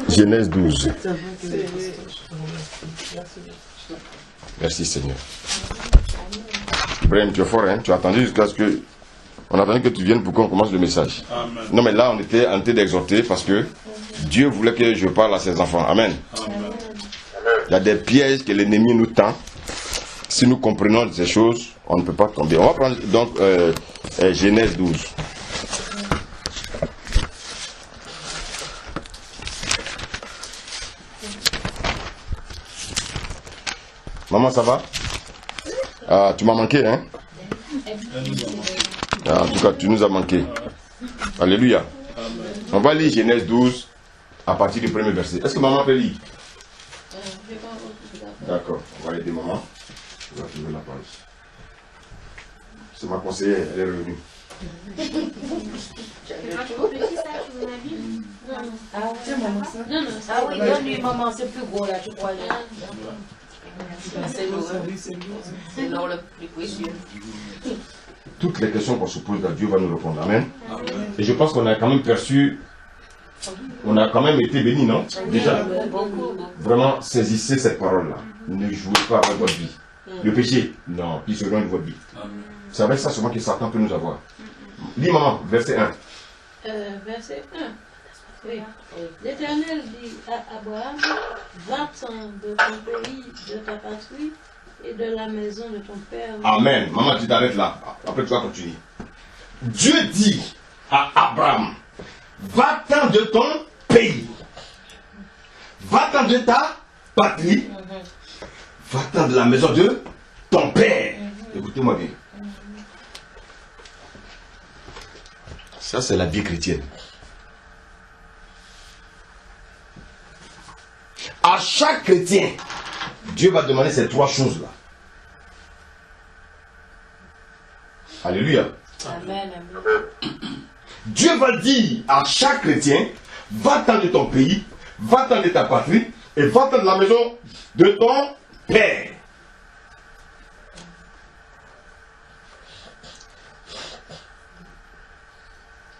Genèse 12. Merci Seigneur. Ibrahim, tu es fort, hein? Tu as attendu jusqu'à ce que... On a attendu que tu viennes pour qu'on commence le message. Amen. Non, mais là, on était en train d'exhorter parce que Dieu voulait que je parle à ses enfants. Amen. Amen. Il y a des pièges que l'ennemi nous tend. Si nous comprenons ces choses, on ne peut pas tomber. On va prendre donc Genèse 12. Maman, ça va? Ah, tu m'as manqué, hein? Ah, en tout cas, tu nous as manqué. Alléluia. On va lire Genèse 12 à partir du premier verset. Est-ce que maman peut lire? D'accord, on va aider maman. On va trouver la page. C'est ma conseillère, elle est revenue. Ah oui, donne-lui maman, c'est plus gros là, tu crois. C'est l'or le plus précieux. Toutes les questions qu'on se pose, Dieu va nous répondre. Amen. Et je pense qu'on a quand même perçu, on a quand même été bénis, non? Déjà. Vraiment, saisissez cette parole-là. Ne jouez pas avec votre vie. Le péché, non, il se loin de votre vie. C'est avec ça seulement que Satan peut nous avoir. Lis maman, verset 1. Verset 1. Oui. L'Éternel dit à Abraham, va-t'en de ton pays, de ta patrie et de la maison de ton père. Amen. Maman, tu t'arrêtes là. Après, tu vas continuer. Dieu dit à Abraham, va-t'en de ton pays. Va-t'en de ta patrie. Va-t'en de la maison de ton père. Écoutez-moi bien. Ça, c'est la vie chrétienne. À chaque chrétien, Dieu va demander ces trois choses-là. Alléluia. Amen. Dieu va dire à chaque chrétien, va-t'en de ton pays, va-t'en de ta patrie, et va-t'en de la maison de ton père.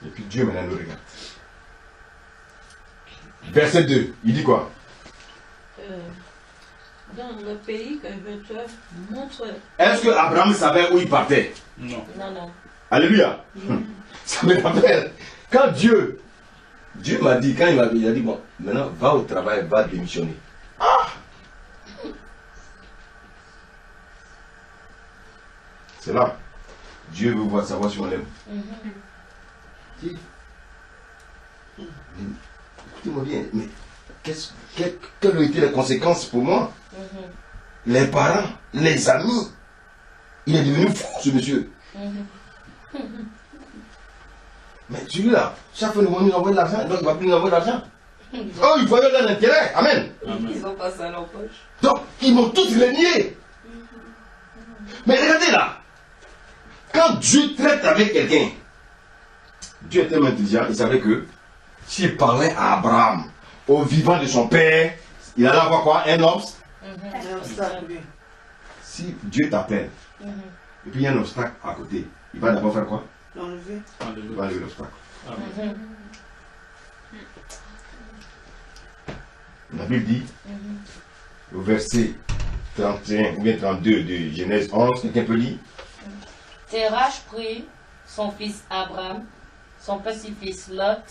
Et puis Dieu maintenant nous regarde. Verset 2, il dit quoi? Dans le pays que je te montre. Est-ce que Abraham savait où il partait? Non. Alléluia. Ça me rappelle. Quand Dieu m'a dit, quand il a dit, bon, maintenant va au travail, va démissionner. Ah! C'est là. Dieu veut voir savoir si on l'aime. Écoutez-moi bien, mais quelles ont été les conséquences pour moi? Les parents, les amis. Il est devenu fou, ce monsieur. Mais celui-là, chaque fois que nous envoie de l'argent, donc il ne va plus nous envoyer de l'argent. Oh, il faut avoir l'intérêt. Amen. Ils ont pas ça dans leur poche. Donc, ils m'ont tous renié. Mais regardez là. Quand Dieu traite avec quelqu'un, Dieu est tellement intelligent, il savait que s'il parlait à Abraham, au vivant de son père, il allait avoir quoi? Un obstacle. Si Dieu t'appelle, et puis il y a un obstacle à côté, il va d'abord faire quoi? L'enlever. Il va enlever l'obstacle. La Bible dit, au verset 31 ou bien 32 de Genèse 11, quelqu'un peut lire? Terach prit son fils Abraham, son petit-fils Lot,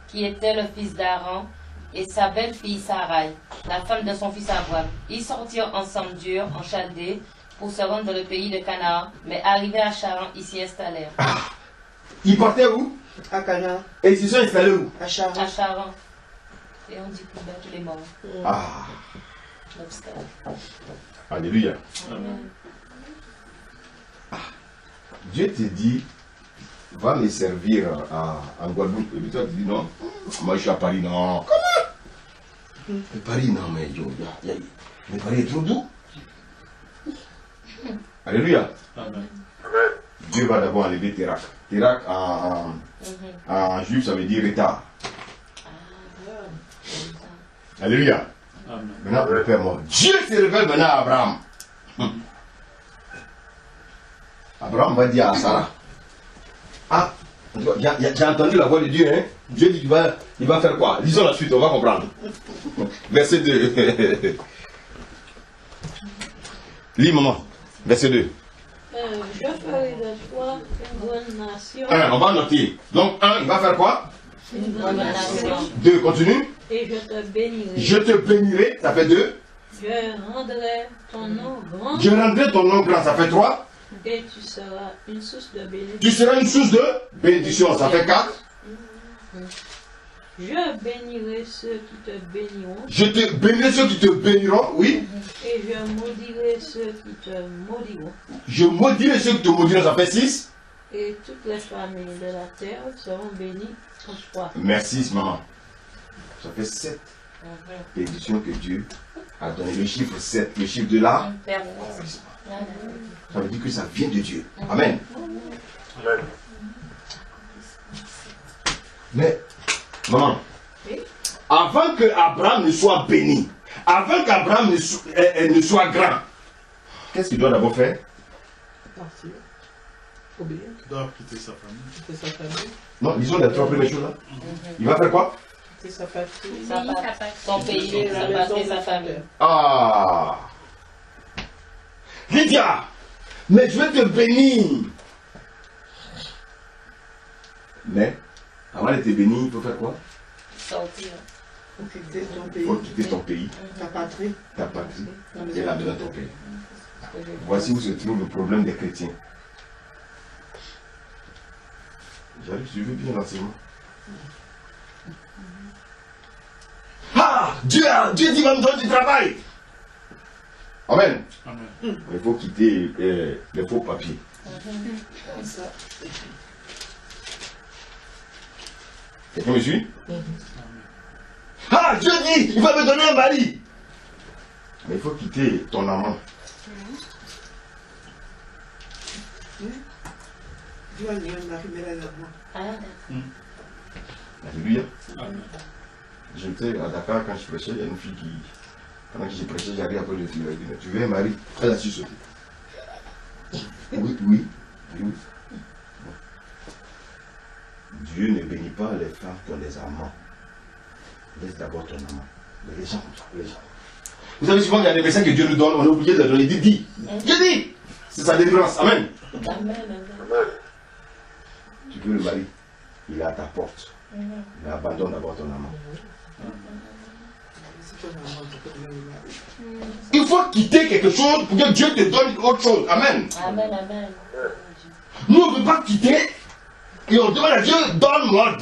qui était le fils d'Aaron, et sa belle-fille Sarai, la femme de son fils Abraham. Ils sortirent ensemble d'Ur, en Chaldée, pour se rendre dans le pays de Canaan, mais arrivés à Charan, ils s'y installèrent. Ah, ils partaient où? À Canaan. Et ils se sont installés où? À Charan. À Charan. Et on dit plus bas tous les morts. Ah, L'obstacle. alléluia. Ah, Dieu te dit, va me servir en Guadeloupe. Et puis toi, tu dis non. Moi, je suis à Paris, non. Comment? Mais Paris, non, mais mais Paris est trop doux. Alléluia. Dieu va d'abord enlever Térak. Térak en juif, ça veut dire retard. Alléluia. Maintenant, le Père mort. Dieu se révèle maintenant à Abraham. Abraham va dire à Sarah, ah, J'ai entendu la voix de Dieu, hein. Dieu dit qu'il va faire quoi? Lisons la suite, on va comprendre. Verset 2. Lis, maman. Verset 2. Je ferai de toi une bonne nation. 1, on va noter. Donc 1, il va faire quoi? Une bonne nation. 2, continue. Et je te bénirai. Je te bénirai, ça fait 2. Je rendrai ton nom grand. Je rendrai ton nom grand, ça fait 3. Et tu seras une source de bénédiction. Tu seras une source de bénédiction, ça fait 4. Je bénirai ceux qui te béniront. Je te bénirai ceux qui te béniront, oui. Et je maudirai ceux qui te maudiront. Je maudirai ceux qui te maudiront, ça fait 6. Et toutes les familles de la terre seront bénies en toi. Merci, maman. Ça fait 7 bénédictions que Dieu a donné. Le chiffre 7, le chiffre de là. Ça veut dire que ça vient de Dieu. Amen. Mais, maman, avant que Abraham ne soit béni, avant qu'Abraham ne soit grand, qu'est-ce qu'il doit d'abord faire? Partir. Obéir. Il doit quitter sa famille. Quitter sa famille. Non, lisons les 3 premières choses là. Il va faire quoi? Quitter sa patrie. Son pays, sa patrie, sa famille. Ah! Lydia, mais je vais te bénir. Mais, avant d'être béni, il faut faire quoi? Sortir. Faut quitter ton Il pays. faut quitter ton pays, Ta patrie. ta patrie et la maison de ton pays. Voici où se trouve le problème des chrétiens. J'arrive, je veux bien l'enseignement. Ah! Dieu dit, va me donner du travail. Amen. Amen. Il faut quitter les faux papiers. Quelqu'un me suit? Ah, Dieu dit, il va me donner un mari. Mais il faut quitter ton amant. Dieu a mis un mari, mais elle a moi. Alléluia. Amen. J'étais à Dakar quand je prêchais, il y a une fille qui, pendant que j'ai prêché, j'arrive après le fil. Tu veux un mari? Elle a su sauter. Oui. Dieu ne bénit pas les femmes qui ont des amants. Laisse d'abord ton amant. Les gens comme ça, les gens. Vous savez souvent qu'il y a des messages que Dieu nous donne, on est obligé de donner. Il dit. Dieu dit. C'est sa délivrance. Amen. Amen. Tu veux le mari, il est à ta porte. Mais abandonne d'abord ton amant. C'est ton amant, tu peux donner le mari. Il faut quitter quelque chose pour que Dieu te donne autre chose. Amen. Amen. Nous, on ne peut pas quitter et on demande à Dieu, donne-moi.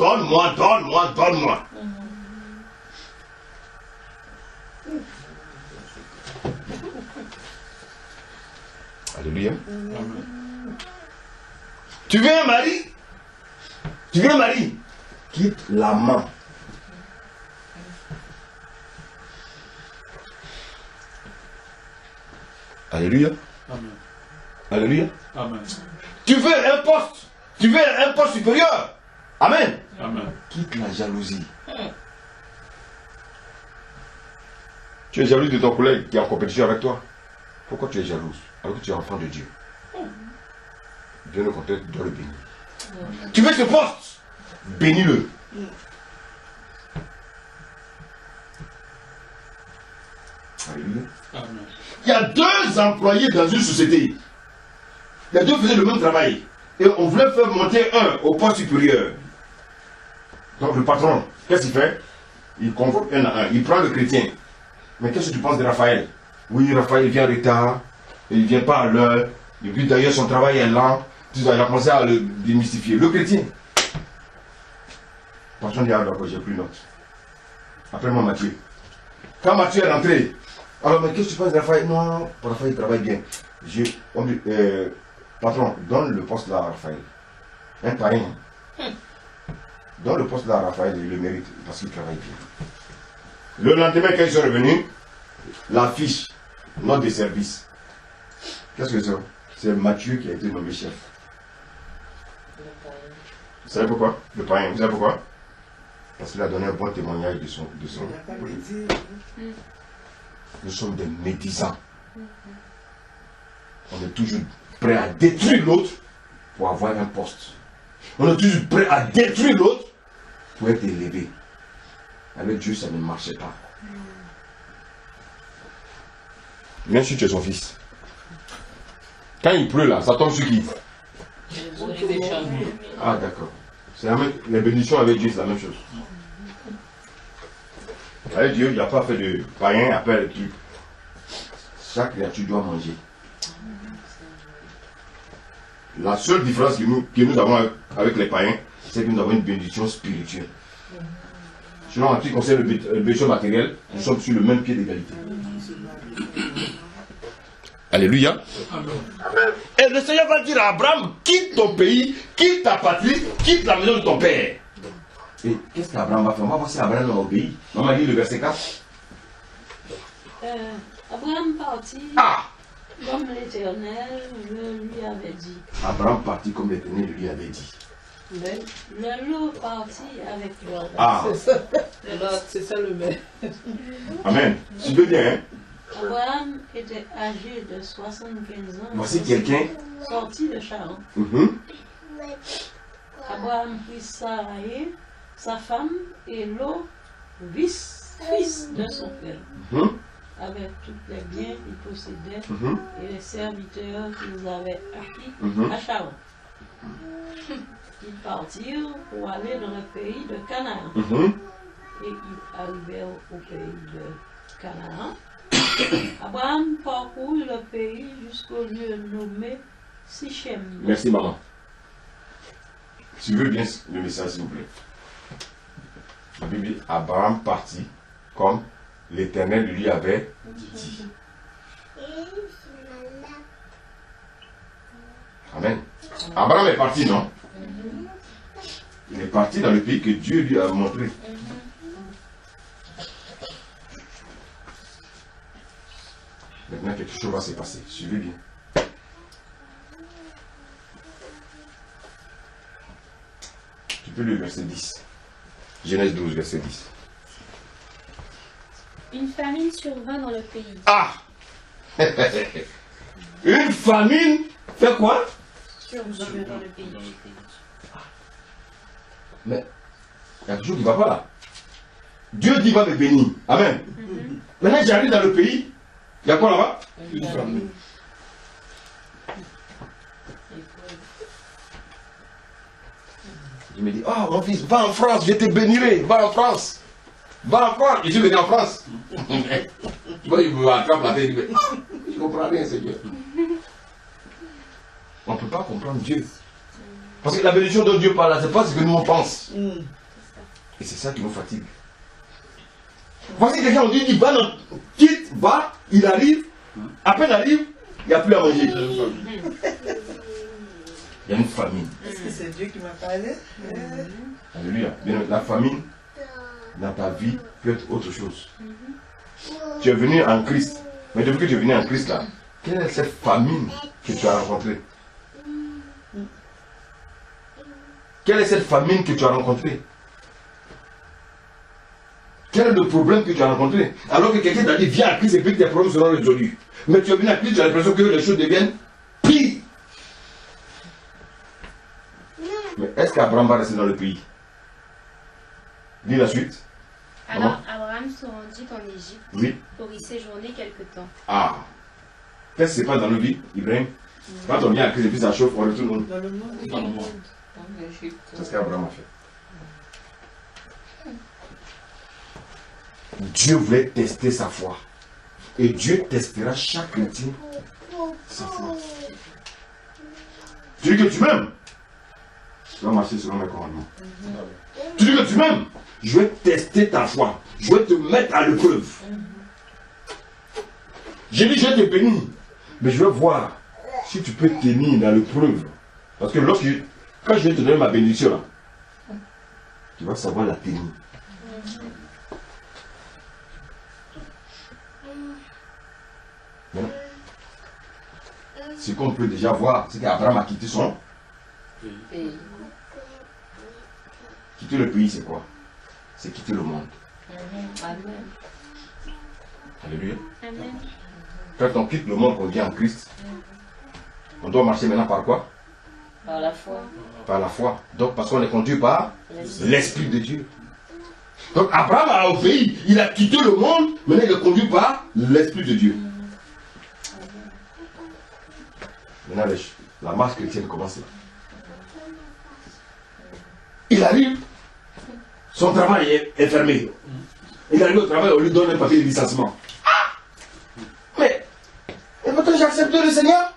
Alléluia. Amen. Tu veux un mari? Quitte l'amant. Alléluia. Amen. Alléluia. Amen. Tu veux un poste supérieur. Amen. Amen. Quitte la jalousie. Tu es jalouse de ton collègue qui est en compétition avec toi. Pourquoi tu es jalouse alors que tu es enfant de Dieu? Dieu ne compte doit le bénir. Tu veux ce poste? Bénis-le. Alléluia. Amen. Il y a 2 employés dans une société. Les 2 faisaient le même travail. Et on voulait faire monter un au poste supérieur. Donc le patron, qu'est-ce qu'il fait? Il convoque un à un. Il prend le chrétien. Mais qu'est-ce que tu penses de Raphaël? Oui, Raphaël vient en retard. Il ne vient pas à l'heure. Et puis d'ailleurs son travail est lent. Il a commencé à le démystifier. Le chrétien. Le patron dit, ah d'accord, j'ai pris note. Appelle-moi Mathieu. Quand Mathieu est rentré, alors mais qu'est-ce que tu penses de Raphaël? Non, Raphaël il travaille bien. Patron, donne le poste là à Raphaël. Un païen. Donne le poste là à Raphaël, il le mérite parce qu'il travaille bien. Le lendemain, quand ils sont revenus, la fiche, note de service. Qu'est-ce que c'est? C'est Mathieu qui a été nommé chef. Vous savez pourquoi? Le païen, vous savez pourquoi? Parce qu'il a donné un bon témoignage de son. Nous sommes des médisants. On est toujours prêt à détruire l'autre pour avoir un poste. On est toujours prêt à détruire l'autre pour être élevé. Avec Dieu, ça ne marchait pas. Même si tu es son fils. Quand il pleut là, ça tombe sur qui? Ah d'accord. C'est la même, les bénédictions avec Dieu, c'est la même chose. Avec Dieu, il n'y a pas fait de païen, appelle le truc. Chaque créature doit manger. La seule différence que nous avons avec les païens, c'est que nous avons une bénédiction spirituelle. Sinon, en ce qui concerne le bénédiction matériel, nous sommes sur le même pied d'égalité. Alléluia. Et le Seigneur va dire à Abraham, quitte ton pays, quitte ta patrie, quitte la maison de ton père. Et qu'est-ce qu'Abraham va faire? On va voir si Abraham va obéir. On va lire le verset 4. Abraham partit comme l'Éternel lui avait dit. Abraham partit comme l'Éternel lui avait dit. Le lot partit avec Lot. Ah, C'est ça le maître. amen. Tu veux bien, hein? Abraham était âgé de 75 ans. Voici quelqu'un. Sorti de Charan. Abraham prit Sarai, sa femme, et Lot, fils de son père. Avec tous les biens qu'il possédait et les serviteurs qu'ils avaient acquis à Charan. Ils partirent pour aller dans le pays de Canaan. Et ils arrivèrent au pays de Canaan. Abraham parcourut le pays jusqu'au lieu nommé Sichem. Merci maman. Suivez bien le message s'il vous plaît. La Bible dit Abraham partit comme l'Éternel lui avait dit. Amen. Abraham est parti, non? Il est parti dans le pays que Dieu lui a montré. Maintenant, quelque chose va se passer. Suivez bien. Tu peux le verset 10. Genèse 12, verset 10. Une famine survint dans le pays. Ah! Une famine fait quoi? Survint dans le pays. Mais il y a quelque chose qui ne va pas là. Dieu dit va me bénir. Amen. Maintenant j'arrive dans le pays. Il y a quoi là-bas? Une famine. Il me dit, oh mon fils, va en France, je te bénirai, va en France. Va en France. Je suis venu en France. Moi, il me attrape la tête, il me dit, oh, je ne comprends rien, Seigneur. On ne peut pas comprendre Dieu. Parce que la bénédiction dont Dieu parle, ce n'est pas ce que nous on pense. Et c'est ça qui nous fatigue. Voici quelqu'un, on dit, il va, quitte, va, il arrive, à peine arrive, il n'y a plus à manger. Il y a une famine. Est-ce que c'est Dieu qui m'a parlé? Alléluia. La famine dans ta vie peut être autre chose. Tu es venu en Christ. Mais depuis que tu es venu en Christ là, quelle est cette famine que tu as rencontrée? Quelle est cette famine que tu as rencontrée? Quel est le problème que tu as rencontré? Alors que quelqu'un t'a dit viens à Christ et puis tes problèmes seront résolus. Mais tu es venu à Christ, tu as l'impression que les choses deviennent pires. Mais est-ce qu'Abraham va rester dans le pays? Dis la suite. Alors Abraham se rendit en Égypte pour y séjourner quelque temps. Ah. Qu'est-ce qui se passe dans nos vies, Ibrahim? Quand on vient à Christ et puis ça chauffe, on retourne Dans le monde. Dans le monde. C'est ce qu'Abraham a fait. Dieu voulait tester sa foi. Et Dieu testera chaque chrétien sa foi. Tu dis que tu m'aimes? Tu vas marcher selon mes commandements. Tu dis que tu m'aimes? Je vais tester ta foi. Je vais te mettre à l'épreuve. J'ai dit je vais te bénir. Mais je vais voir si tu peux tenir dans l'épreuve. Parce que quand je vais te donner ma bénédiction là, tu vas savoir la tenir. Ce qu'on peut déjà voir, c'est qu'Abraham a quitté son pays. Quitter le pays, c'est quoi? C'est quitter le monde. Amen. Alléluia. Par la foi. Par la foi. Donc parce qu'on est conduit par l'Esprit de Dieu. Donc Abraham a obéi. Il a quitté le monde. Maintenant il est conduit par l'Esprit de Dieu. Maintenant la marche chrétienne commence là. Il arrive. Son travail est fermé. Il arrive au travail, on lui donne un papier de licenciement. Ah! Mais maintenant j'ai accepté le Seigneur.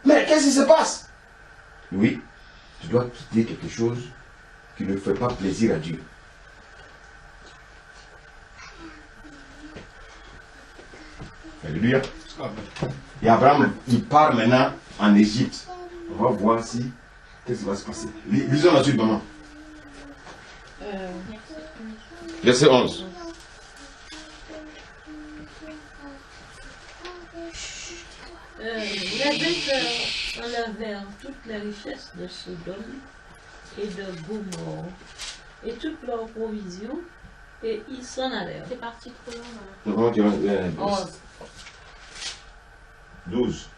Mais qu'est-ce qui se passe? Oui, tu dois quitter quelque chose qui ne fait pas plaisir à Dieu. Alléluia. Et Abraham, il part maintenant en Égypte. On va voir si, qu'est-ce qui va se passer. Lisons la suite, maman. Verset 11. Les vainqueurs enlevèrent toutes les richesses de Sodome et de Gomorrhe et toutes leurs provisions, et ils s'en allèrent. C'est parti trop long. 11. 12.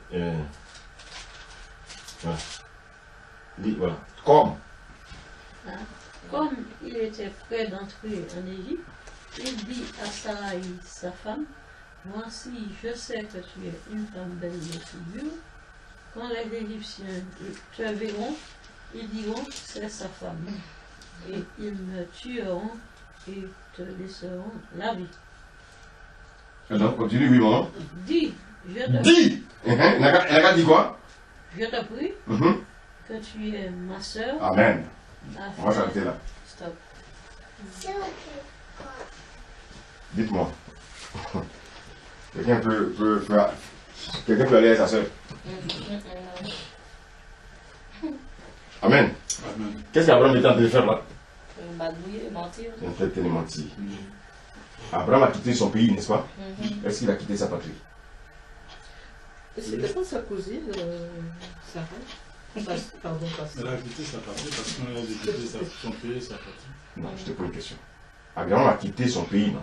Voilà. Comme il était prêt d'entrer en Égypte, il dit à Sarai, sa femme, voici, je sais que tu es une femme belle de figure. Quand les Égyptiens te verront, ils diront, c'est sa femme. Et ils me tueront et te laisseront la vie. Alors, continue, oui, maman. Dis, je te Dis! Elle a dit quoi? Je te prie que tu es ma soeur. Amen. On va s'arrêter là. Stop. Dites-moi. Quelqu'un peut aller à sa soeur. Amen. Amen. Qu'est-ce qu'Abraham est en train de faire là? Magouiller, mentir. Il est en train de mentir. Abraham a quitté son pays, n'est-ce pas? Est-ce qu'il a quitté sa patrie? C'était pas sa cousine, Sarah? Pardon, pas ça. Elle a quitté sa patrie parce qu'on a quitté son pays et sa patrie. Non, je te pose une question. Abraham a quitté son pays, non?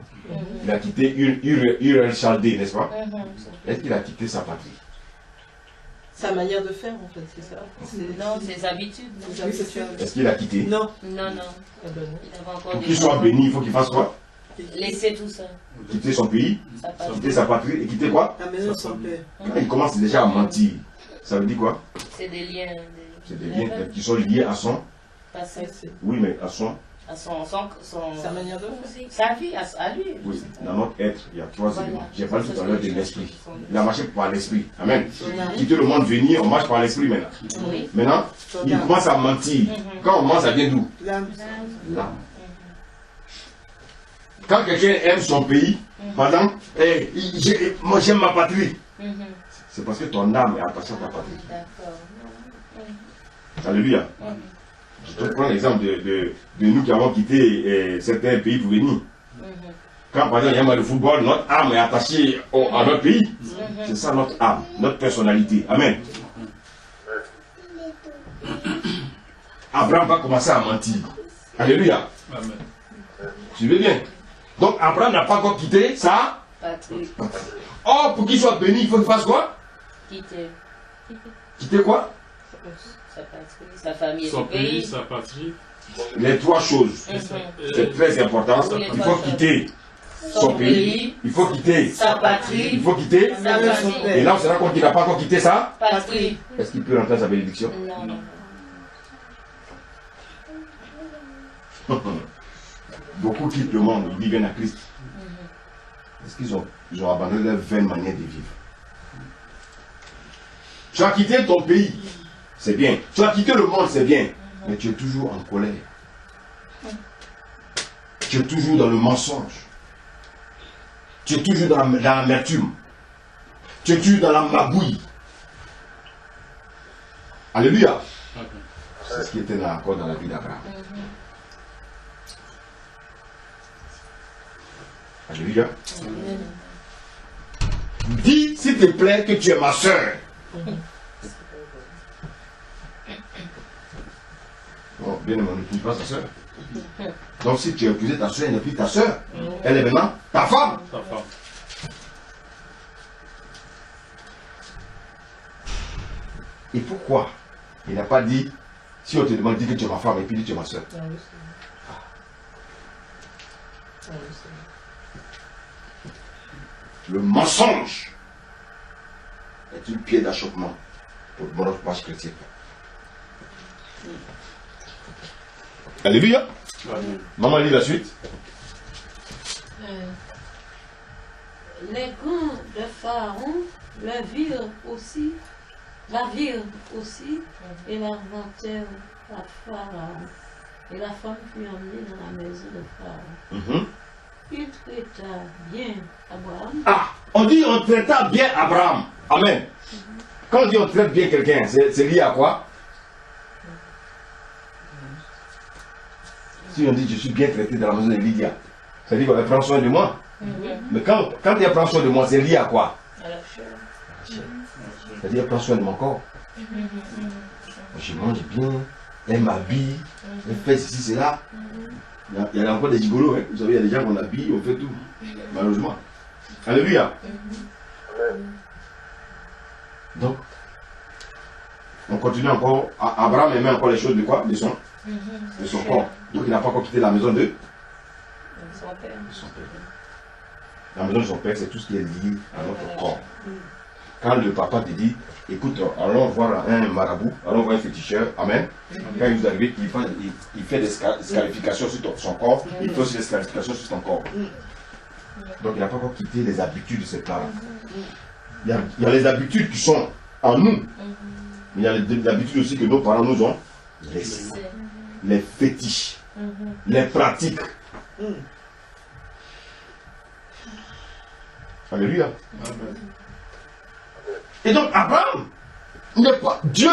Il a quitté Ur-el-Chaldée, n'est-ce pas? Est-ce qu'il a quitté sa patrie? Sa manière de faire, en fait, c'est ça. Non, ses habitudes. Oui, c'est ça. Est-ce qu'il a quitté? Non. Non, non. Ah ben non. Il avait encore Pour des qu'il soit béni, il faut qu'il fasse quoi? Laisser tout ça. Quitter son pays, Ça passe. quitter sa patrie et quitter quoi? Amener son père. Quand il commence déjà à mentir, ça veut dire quoi? C'est des liens. C'est des liens qui sont liés à son... Passé. Oui, mais à son... À son Sa manière de faire. sa vie, à lui. Oui, dans notre être, il y a trois Voilà. éléments. J'ai parlé tout à l'heure de l'esprit. Il a marché par l'esprit. Amen. Quitter le monde, venir, on marche par l'esprit maintenant. Oui. Maintenant, il commence à mentir. Quand on ment, ça vient d'où? L'âme. L'âme. Quand quelqu'un aime son pays, par exemple, moi j'aime ma patrie, c'est parce que ton âme est attachée à ta patrie. D'accord. Alléluia. Je te prends l'exemple de nous qui avons quitté certains pays pour venir. Quand par exemple il y a un match de football, notre âme est attachée à notre pays. C'est ça notre âme, notre personnalité. Amen. Abraham va commencer à mentir. Alléluia. Amen. Suivez bien. Donc Abraham n'a pas encore quitté ça. Patrie. Or, pour qu'il soit béni, il faut qu'il fasse quoi? Quitter. Quitter quoi? Sa patrie, sa famille et Son son pays, pays. sa patrie. Les trois choses. C'est très important. Il faut quitter son pays, il faut quitter sa patrie, il faut quitter. sa famille. Et là, on se rend compte qu'il n'a pas encore quitté ça. Patrie. Est-ce qu'il peut rentrer sa bénédiction? Non, non. Beaucoup quittent le monde, ils viennent à Christ. Est-ce qu'ils ont abandonné leur vaine manière de vivre? Tu as quitté ton pays, c'est bien. Tu as quitté le monde, c'est bien. Mais tu es toujours en colère. Tu es toujours dans le mensonge. Tu es toujours dans l'amertume. Tu es toujours dans la magouille. Alléluia. C'est ce qui était encore dans la vie d'Abraham. Alléluia. Dis, s'il te plaît, que tu es ma soeur. Bon, bien aimé, on n'épouse pas ta soeur. Donc si tu as épousé ta soeur, elle n'est plus ta soeur. Elle est maintenant ta femme. Ta femme. Et pourquoi Il n'a pas dit, si on te demande, dis que tu es ma femme et puis dis que tu es ma soeur. Le mensonge est une pierre d'achoppement pour notre marche chrétienne. Alléluia. Maman lit la suite. Les grands de Pharaon la virent aussi, et la remontèrent à Pharaon. Et la femme fut emmenée dans la maison de Pharaon. Il traita bien Abraham. Ah, on dit on traita bien Abraham. Amen. Quand on dit on traite bien quelqu'un, c'est lié à quoi? Si on dit je suis bien traité dans la maison de Lydia, ça veut dire qu'on prend soin de moi. Mais quand il prend soin de moi, c'est lié à quoi? C'est-à-dire prend soin de mon corps. Je mange bien, elle m'habille, elle fait ceci, cela. Il y a encore des gigolos, hein. Vous savez, il y a des gens qu'on habille, on fait tout. Malheureusement. Alléluia. Donc, on continue encore. Abraham aimait encore les choses de quoi? De son corps. Donc il n'a pas encore quitté la maison de son père. La maison de son père, c'est tout ce qui est lié à notre corps. Quand le papa te dit, écoute, allons voir un marabout, allons voir un féticheur, amen. Quand il vous arrive, il fait des scarifications sur son corps, il fait aussi des scarifications sur ton corps. Donc il n'a pas encore quitté les habitudes de ses parents. Il y a les habitudes qui sont en nous, mais il y a les habitudes aussi que nos parents nous ont laissées. Les fétiches, les pratiques. Alléluia. Et donc Abraham n'est pas Dieu,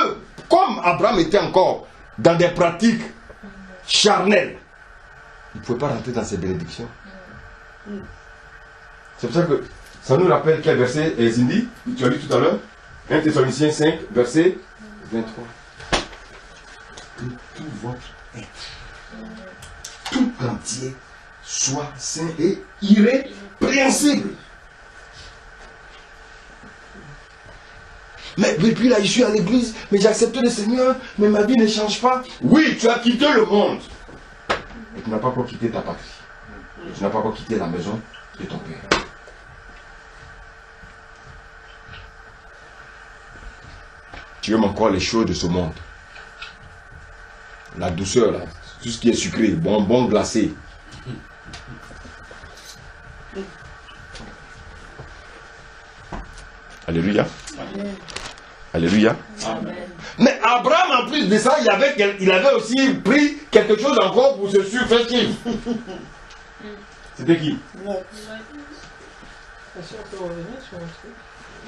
comme Abraham était encore dans des pratiques charnelles, il ne pouvait pas rentrer dans ces bénédictions. C'est pour ça que ça nous rappelle quel verset, Cindy, tu as lu tout à l'heure, 1 Thessaloniciens 5, verset 23. Que tout votre être, tout entier, soit saint et irrépréhensible. Mais depuis là, je suis à l'église, mais j'ai accepté le Seigneur, mais ma vie ne change pas. Oui, tu as quitté le monde. Et tu n'as pas encore quitté ta patrie. Et tu n'as pas encore quitté la maison de ton père. Tu aimes encore les choses de ce monde. La douceur, là, tout ce qui est sucré, bonbon glacé. Alléluia. Amen. Alléluia. Amen. Mais Abraham, en plus de ça, il avait aussi pris quelque chose encore pour se surfestir. C'était qui?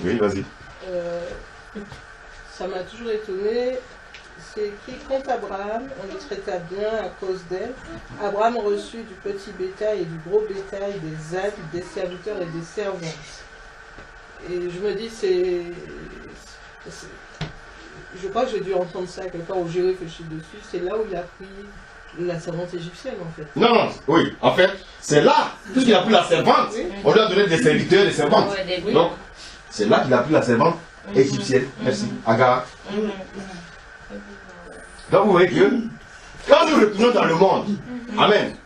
Oui, vas-y. Ça m'a toujours étonné. C'est écrit contre Abraham, on le traita bien à cause d'elle. Abraham reçut du petit bétail et du gros bétail, des ânes, des serviteurs et des servantes. Et je me dis, je crois que j'ai dû entendre ça quelque part où j'ai réfléchi dessus. C'est là où il a pris la servante égyptienne en fait. Non, oui, en fait, c'est là, puisqu'il a pris la servante, on lui a donné des serviteurs et des servantes. Donc, c'est là qu'il a pris la servante égyptienne. Merci, Agar. Donc vous voyez que, quand nous retournons dans le monde, amen,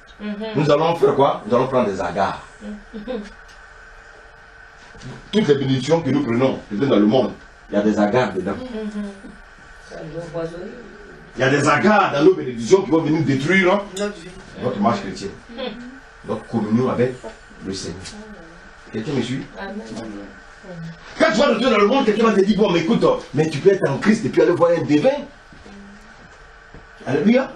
nous allons faire quoi? Nous allons prendre des Agars. Toutes les bénédictions que nous prenons dans le monde, il y a des Agars dedans. Il y a des Agars dans nos bénédictions qui vont venir détruire notre marche chrétienne. Notre communion avec le Seigneur. Quelqu'un me suit? Quand tu vas retourner dans le monde, quelqu'un va te dire, bon, mais écoute, mais tu peux être en Christ et puis aller voir un devin. Alléluia.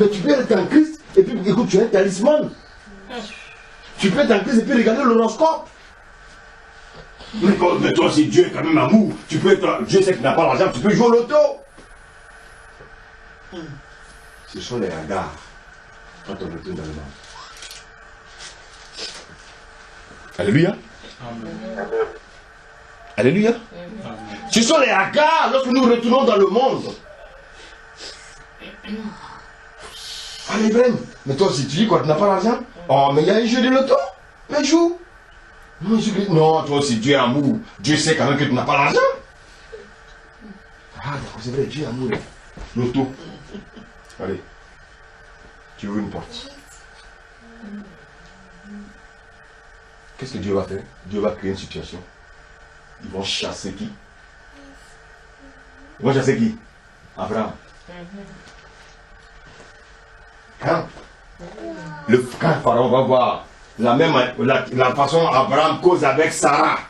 Mais tu peux être en Christ et puis écoute, tu as un talisman. Tu peux être en Christ et puis regarder l'horoscope. Mais toi, si Dieu est quand même amour, tu peux être. Dieu sait qu'il n'a pas l'argent, tu peux jouer au loto. Ce sont les regards quand on retourne dans le monde. Alléluia. Alléluia. Ce sont les hagards lorsque nous retournons dans le monde. Allez, Ben, mais toi si tu dis quoi, tu n'as pas l'argent? Oh, mais il y a un jeu de loto. Mais joue. Non, toi aussi, Dieu est amour. Dieu sait quand même que tu n'as pas l'argent. Ah, C'est vrai, Dieu est amour. L'auto. Allez. Tu ouvres une porte. Qu'est-ce que Dieu va faire? Dieu va créer une situation. Ils vont chasser qui? Ils vont chasser qui? Abraham. Quand Pharaon va voir la façon Abraham cause avec Sarah.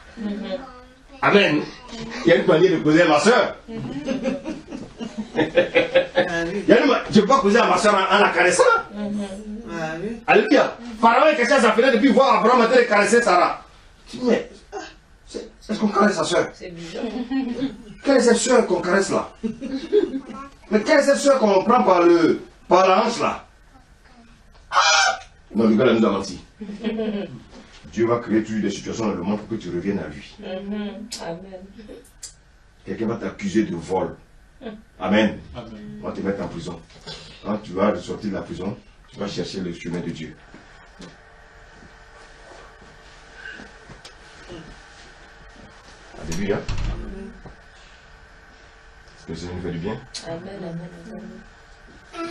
Amen. Il y a une manière de causer à ma soeur. Je peux pas causer à ma soeur en la caressant. Alléluia. Pharaon est caché à sa fenêtre depuis voir Abraham en train de caresser Sarah. Mais est-ce qu'on caresse sa soeur? C'est bizarre. Quelle est cette soeur qu'on caresse là? Mais quelle est cette soeur qu'on prend par la hanche là? Non, le gars nous a menti. Dieu va créer toujours des situations dans le monde pour que tu reviennes à lui. Amen. Quelqu'un va t'accuser de vol. Amen. Amen. On va te mettre en prison. Quand tu vas ressortir de la prison, tu vas chercher le chemin de Dieu. Alléluia. Est-ce que le Seigneur nous fait du bien? Amen, amen, amen.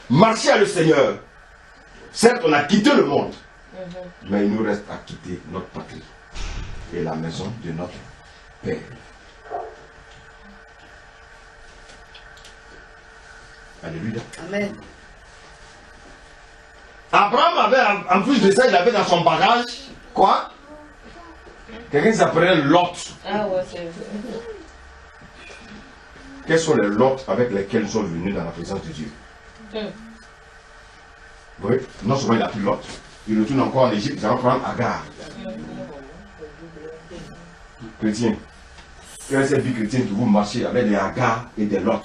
Marcher à le Seigneur. Certes, on a quitté le monde, mais il nous reste à quitter notre patrie et la maison de notre Père. Alléluia. Amen. Abraham avait, en plus de ça, il avait dans son bagage, quoi? Quelqu'un qui s'appelait Lot. Ah ouais, c'est vrai. Quels sont les Lots avec lesquels nous sommes venus dans la présence de Dieu? Oui, non seulement il a pris Lot, il retourne encore en Égypte, il va prendre Agar. Chrétien, quelle est cette vie chrétienne que vous marchez avec des Agar et des Lot?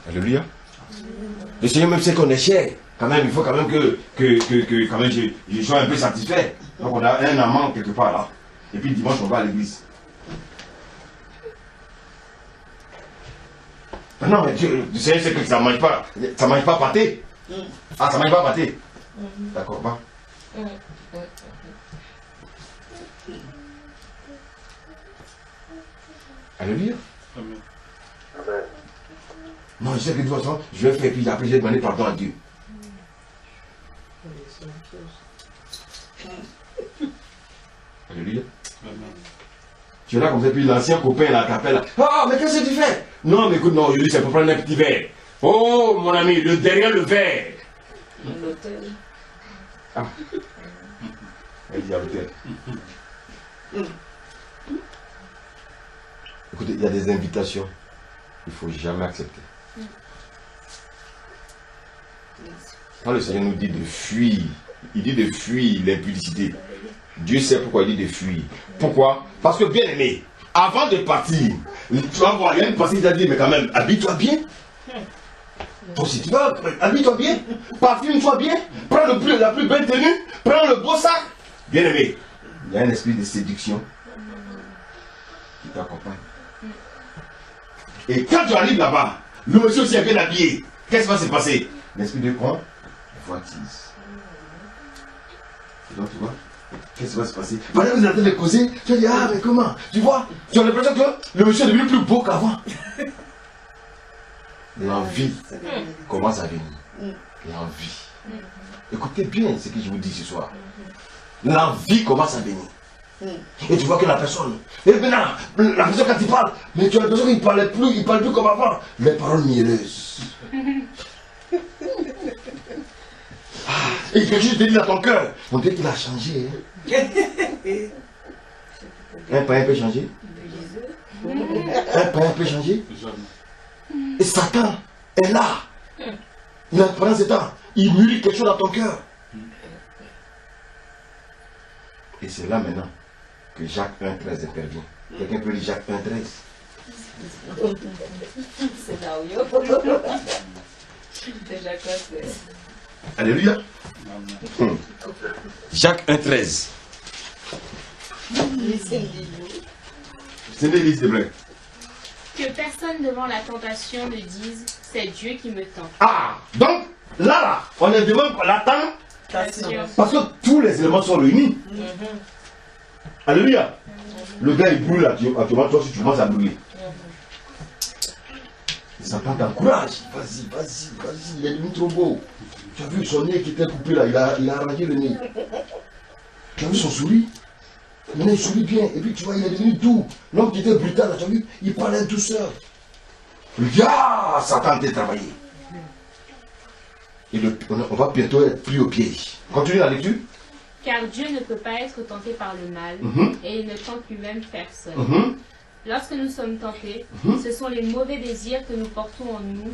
Alléluia. Le Seigneur même sait qu'on est cher. Quand même, il faut quand même que quand même, je sois un peu satisfait. Donc on a un amant quelque part là. Et puis dimanche on va à l'église. Non, mais Dieu, le Seigneur sait que ça ne mange pas pâté. Ah, ça ne mange pas pâté. D'accord, va. Alléluia. Amen. Non, je sais que de toute façon, je vais faire, puis après, je vais demander pardon à Dieu. Alléluia. Amen. Tu es là comme ça, puis l'ancien copain là t'appelle là. Ah, mais qu'est-ce que tu fais? Non, mais écoute, non, aujourd'hui c'est pour prendre un petit verre. Oh, mon ami, derrière le verre. L'hôtel. Ah. Elle dit à l'hôtel. Écoutez, il y a des invitations. Il ne faut jamais accepter. Quand le Seigneur nous dit de fuir, il dit de fuir l'impudicité. Dieu sait pourquoi il dit de fuir. Pourquoi? Parce que bien aimé, avant de partir, tu vas voir, il y a une personne qui t'a dit, mais quand même, habille-toi bien. Toi aussi, tu vas, habille-toi bien, parfume-toi bien, prends la plus belle tenue, prends le beau sac. Bien aimé, il y a un esprit de séduction qui t'accompagne. Et quand tu arrives là-bas, le monsieur aussi est bien habillé. Qu'est-ce qui va se passer? L'esprit de quoi? Voitise. Donc tu vois, qu'est-ce qui va se passer? Pendant que vous êtes en train de causer, tu vas dire, ah mais comment? Tu vois, tu as l'impression que le monsieur est devenu plus beau qu'avant. L'envie commence à venir. L'envie. Écoutez bien ce que je vous dis ce soir. L'envie commence à venir. Et tu vois que la personne, et maintenant, la personne quand il parle, mais tu as l'impression qu'il ne parle plus comme avant. Les paroles mielleuses. Et quelque chose te dit dans ton cœur, on dirait qu'il a changé. Un païen peut changer. Un païen peut changer. Et Satan est là. Il a pendant ce temps, il mûrit quelque chose dans ton cœur. Et c'est là maintenant que Jacques 1,13 intervient. Quelqu'un peut lire Jacques 1,13? C'est là où c'est Jacques 1,13. Alléluia. Jacques 1,13. C'est des listes de blé. Que personne devant la tentation ne dise c'est Dieu qui me tente. Ah, donc là, on est devant la Parce que tous les éléments sont réunis. Alléluia. Le gars il brûle actuellement, toi si tu commences à brûler. Et Satan t'encourage. Vas-y, vas-y, vas-y, il est devenu trop beau. Tu as vu son nez qui était coupé là, il a arrangé le nez. Tu as vu son sourire? Le nez il sourit bien, et puis tu vois, il est devenu doux. L'homme qui était brutal, là, tu as vu, il parlait de douceur. Il dit, ah, Satan t'a travaillé. Et on va bientôt être pris au piège. Continue la lecture. Car Dieu ne peut pas être tenté par le mal, et il ne tente lui-même personne. Lorsque nous sommes tentés, ce sont les mauvais désirs que nous portons en nous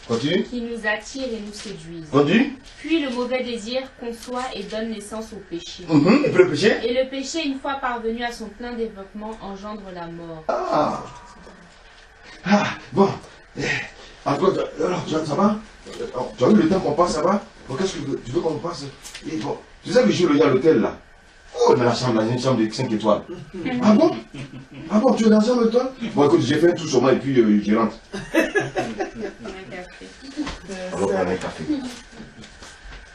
Continue. qui nous attirent et nous séduisent. Continue. Puis le mauvais désir conçoit et donne naissance au péché. Et puis le péché. Et le péché, une fois parvenu à son plein développement, engendre la mort. Bon. Alors, ça va? Tu as vu le temps qu'on passe, ça va? Bon, qu'est-ce que tu veux qu'on passe? Et bon, tu sais que je suis à l'hôtel là. Oh, dans la chambre, là, j'ai une chambre de 5 étoiles. Ah bon? Ah bon, tu es dans la chambre de toi? Bon, écoute, j'ai fait tout sur moi et puis je rentre. On va prendre un café.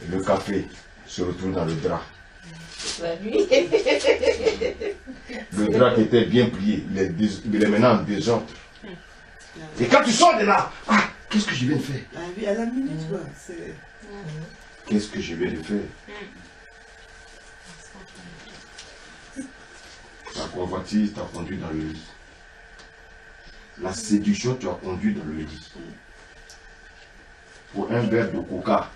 Et le café se retrouve dans le drap. Le drap qui était bien plié, il est maintenant en désordre. Et quand tu sors de là, qu'est-ce que je viens de faire? À la minute, quoi. Qu'est-ce que je viens de faire? La convoitise t'a conduit dans le lit. La séduction t'a conduit dans le lit. Pour un verre de coca.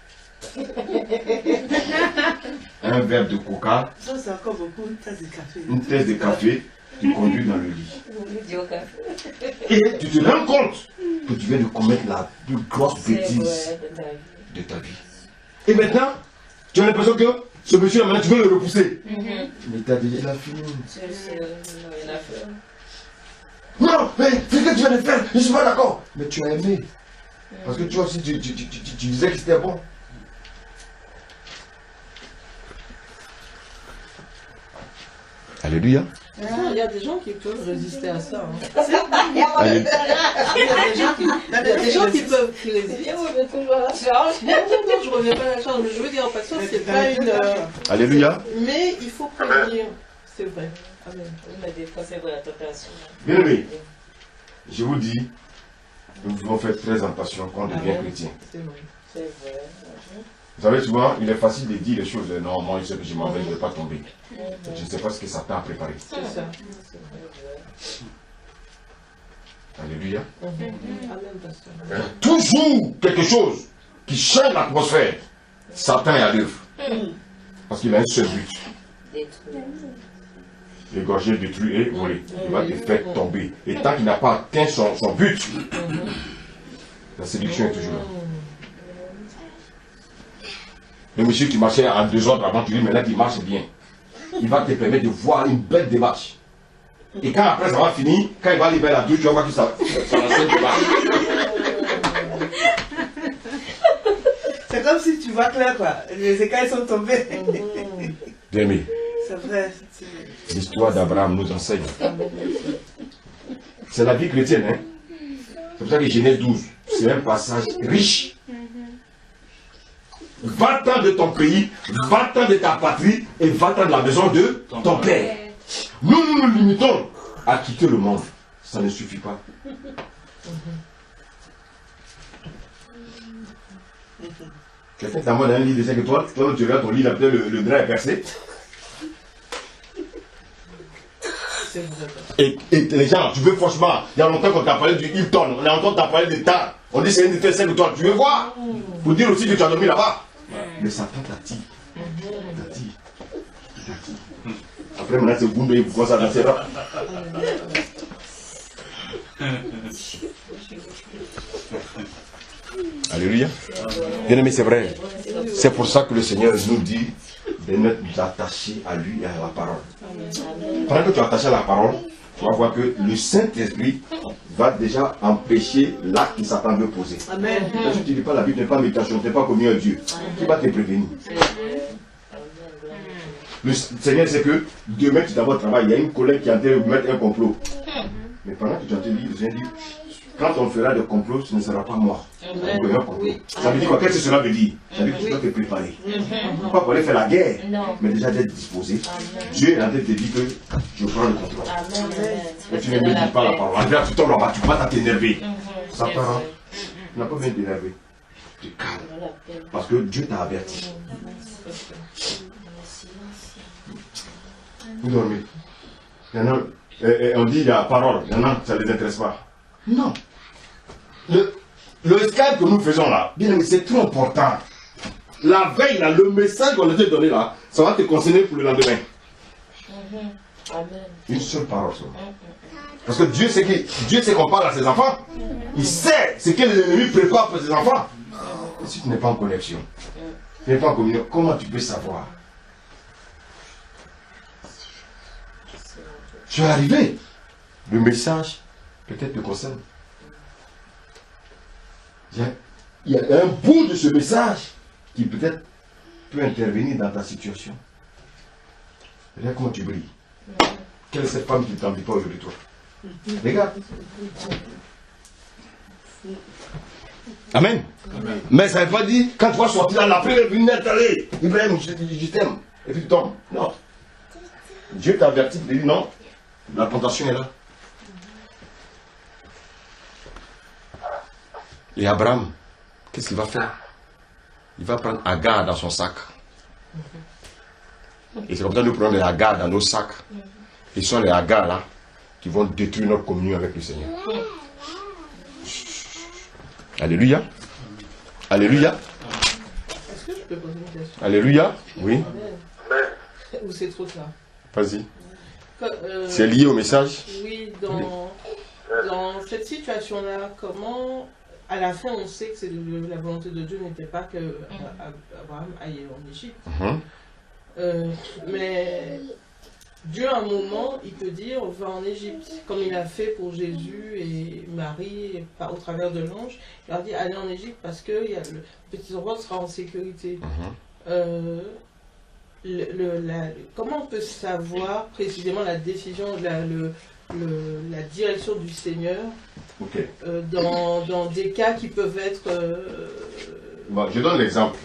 Un verre de coca. Ça, c'est encore beaucoup, une tasse de café. Une tasse de café qui conduit dans le lit. Et tu te rends compte que tu viens de commettre la plus grosse bêtise de ta vie. Et maintenant, tu as l'impression que ce monsieur, maintenant, tu veux le repousser. Mais tu as dit, il a fini. Non, mais c'est ce que tu viens de faire, je ne suis pas d'accord. Mais tu as aimé. Parce que toi aussi, tu disais que c'était bon. Alléluia. Il y a des gens qui peuvent résister à ça. Alléluia. Il y a des gens qui peuvent résister. Je ne reviens pas à la charge, mais je veux dire, en passant, c'est pas une. Alléluia. Mais il faut prévenir. C'est vrai. Amen. Mais des fois, c'est vrai, la tentation. Bien aimé, je vous dis, nous devons faire très attention quand on devient chrétien. C'est vrai. C'est vrai. Vous savez, souvent, il est facile de dire les choses. Non, moi, je sais que je m'en vais, je ne vais pas tomber. Je ne sais pas ce que Satan a préparé. C'est ça. Alléluia. Amen, pasteur. Toujours quelque chose qui change l'atmosphère. Satan est à l'œuvre. Parce qu'il a un seul but. Égorger, détruire et voler. Il va te faire tomber. Et tant qu'il n'a pas atteint son but, la séduction est toujours là. Le monsieur qui marchait en 2 ordres avant, tu dis maintenant qu'il marche bien. Il va te permettre de voir une belle démarche. Et quand après ça va finir, quand il va aller vers la douche, tu vas voir que ça va se démarche. C'est comme si tu vois clair, quoi. Les écailles sont tombées. Bien aimé. C'est vrai. L'histoire d'Abraham nous enseigne. C'est la vie chrétienne, hein. C'est pour ça que Genèse 12, c'est un passage riche. Va-t'en de ton pays, va-t'en de ta patrie et va-t'en de la maison de ton père. Nous nous limitons à quitter le monde. Ça ne suffit pas. Quelqu'un t'a demandé un lit de 5 étoiles, toi tu regardes ton lit, là, peut-être le drap est percé. Et les gens, tu veux franchement, il y a longtemps qu'on t'a parlé du Hilton, on a entendu t'as parlé des temps, on dit c'est une de 5 étoiles, tu veux voir? Pour dire aussi que tu as dormi là-bas. Mais Satan t'attire. Après maintenant c'est Goumbe et pourquoi ça danser là? Alléluia. Bien aimé, c'est vrai. C'est pour ça que le Seigneur nous dit de nous attacher à lui et à la parole. Pendant que tu es attaché à la parole, tu vas voir que le Saint-Esprit va déjà empêcher l'acte que Satan veut poser. Amen. Si tu ne lis pas la Bible, tu n'es pas méditation, tu n'es pas connu à Dieu. Qui va te prévenir? Le Seigneur sait que demain tu t'as votre travail, il y a une collègue qui est en train de mettre un complot. Mais pendant que tu entends dire, j'ai dit, quand on fera des complots, ce ne sera pas moi. Oui. Ça veut dire quoi? Qu'est-ce que cela veut dire? Ça veut dire que tu dois te préparer. Pas pour aller faire la guerre, mais déjà d'être disposé. Dieu est en train de te dire que je prends le contrôle. Et tu ne me dis pas la parole. Là, tu tombes là-bas, tu vas t'énerver. Ça part. Tu n'as pas besoin de t'énerver. Tu te calmes. Parce que Dieu t'a averti. Vous dormez. On dit la parole, il y en a, ça ne les intéresse pas. Non. Le Skype que nous faisons là, bien aimé, c'est trop important. La veille, là, le message qu'on a été donné là, ça va te concerner pour le lendemain. Une seule parole seulement. Parce que Dieu sait qu'on parle à ses enfants. Il sait ce que l'ennemi prépare pour ses enfants. Et si tu n'es pas en connexion, tu n'es pas en communion, comment tu peux savoir? Tu es arrivé. Le message peut-être te concerne. Il y a un bout de ce message qui peut-être peut intervenir dans ta situation. Regarde comment tu brilles. Quelle est cette femme qui ne t'envie pas aujourd'hui, toi? Regarde. Amen. Amen. Mais ça ne veut pas dire, quand tu vas sortir, la première lunette, allez, Ibrahim, je t'aime. Et puis tu tombes. Non. Dieu t'a averti, il dit non. La tentation est là. Et Abraham, qu'est-ce qu'il va faire? Il va prendre Agar dans son sac. Et c'est comme ça que nous prenons les Agar dans nos sacs. Et ce sont les Agar là qui vont détruire notre communion avec le Seigneur. Alléluia. Alléluia. Est-ce que je peux poser une question? Alléluia. Oui. Ou c'est trop tard? Vas-y. C'est lié au message? Oui, dans cette situation-là, comment, à la fin, on sait que la volonté de Dieu n'était pas que Abraham aille en Égypte. Mais Dieu, à un moment, il peut dire, on va en Égypte, comme il a fait pour Jésus et Marie, au travers de l'ange. Il leur dit, allez en Égypte parce que le petit roi sera en sécurité. Comment on peut savoir précisément la décision, la direction du Seigneur dans des cas qui peuvent être... Bon, je donne l'exemple.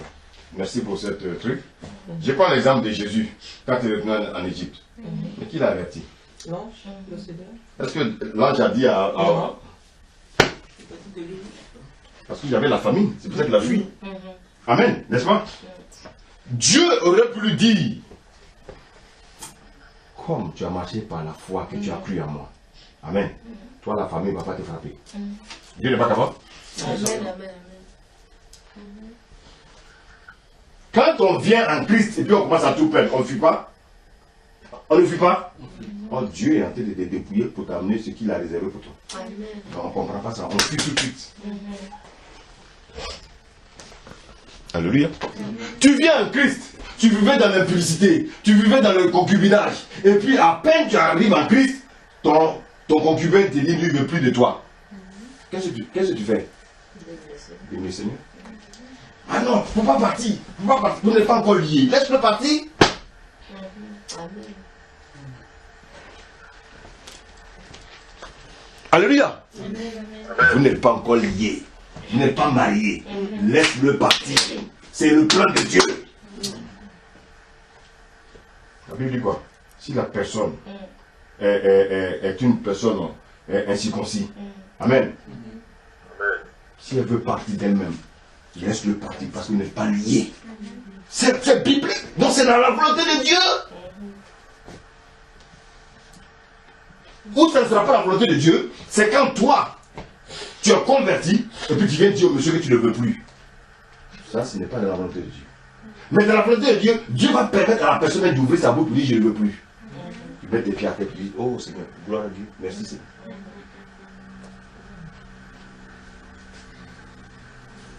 Merci pour ce truc. Je prends l'exemple de Jésus quand il est retourné en Égypte. Mais qui l'a averti? L'ange, le Seigneur. Est-ce que l'ange a dit à... Parce qu'il y avait la famine, c'est pour ça qu'il a fui. Amen, n'est-ce pas? Dieu aurait pu lui dire, comme tu as marché par la foi que tu as cru en moi. Amen. Toi, la famille ne va pas te frapper. Dieu n'est pas capable. Amen. Quand on vient en Christ et puis on commence à tout perdre, on ne fuit pas. On ne fuit pas. Oh, Dieu est en train de te dépouiller pour t'amener ce qu'il a réservé pour toi. Donc, on ne comprend pas ça. On fuit tout de suite. Alléluia. Tu viens en Christ, tu vivais dans l'impudicité, tu vivais dans le concubinage. Et puis à peine tu arrives en Christ, ton concubin te dit, lui ne veut plus de toi. Qu'est-ce que tu fais? Aimer le Seigneur. Ah non, il ne faut pas partir. Vous n'êtes pas encore liés. Laisse-le partir. Alléluia. Vous n'êtes pas encore liés. Vous n'êtes pas marié. Laisse-le partir. C'est le plan de Dieu. La Bible dit quoi? Si la personne est une personne incirconcis, amen. Si elle veut partir d'elle-même, laisse-le partir parce que vous n'êtes pas lié. C'est biblique. Donc c'est dans la volonté de Dieu. Ou ça ne sera pas la volonté de Dieu, c'est quand toi, tu es converti, et puis tu viens dire au monsieur que tu ne veux plus. Ça, ce n'est pas dans la volonté de Dieu. Mais dans la volonté de Dieu, Dieu va permettre à la personne d'ouvrir sa bouche pour dire je ne veux plus. Tu mets tes pieds à terre et tu dis oh Seigneur, gloire à Dieu, merci Seigneur.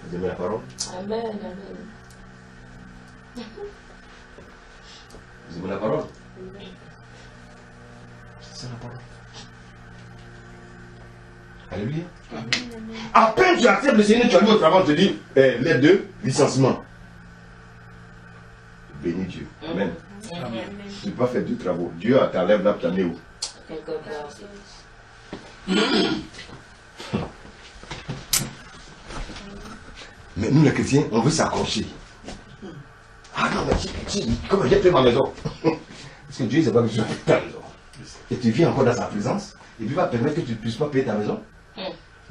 Vous aimez la parole? Amen. Vous aimez la parole? C'est la parole. Alléluia. À peine tu acceptes le Seigneur, tu arrives au travail, on te dit les deux, licenciement. Bénis Dieu. Amen. Tu ne peux pas faire deux travaux. Dieu a ta lèvre là, tu t'en es où? Quelque part. Mais nous les chrétiens, on veut s'accrocher. Ah non, mais comme j'ai pris ma maison. Parce que Dieu, c'est pas que tu as fait ta maison. Et tu vis encore dans sa présence. Et puis il va permettre que tu ne puisses pas payer ta maison. Tu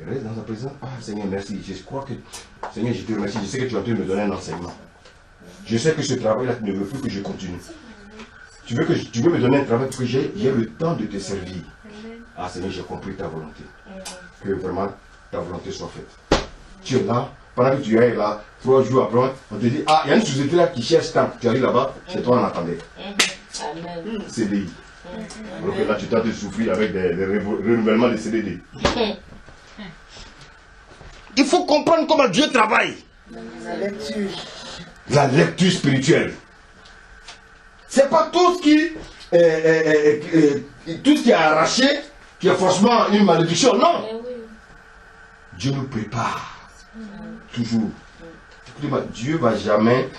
restes dans sa présence. Ah Seigneur, merci. Je crois que, Seigneur, je te remercie. Je sais que tu es en train de me donner un enseignement. Je sais que ce travail-là, tu ne veux plus que je continue. Tu veux me donner un travail pour que j'ai le temps de te servir. Ah Seigneur, j'ai compris ta volonté. Que vraiment ta volonté soit faite. Tu es là, pendant que tu es là, 3 jours après, on te dit, ah, il y a une société là qui cherche tant. Tu arrives là-bas, c'est toi on attendait. CDI. Alors que là, tu tentes de souffrir avec des renouvellements de CDD. Il faut comprendre comment Dieu travaille. La lecture. La lecture spirituelle. C'est pas tout ce qui est arraché qui est forcément une malédiction, non. Dieu nous prépare. Toujours. Écoutez-moi, Dieu va jamais,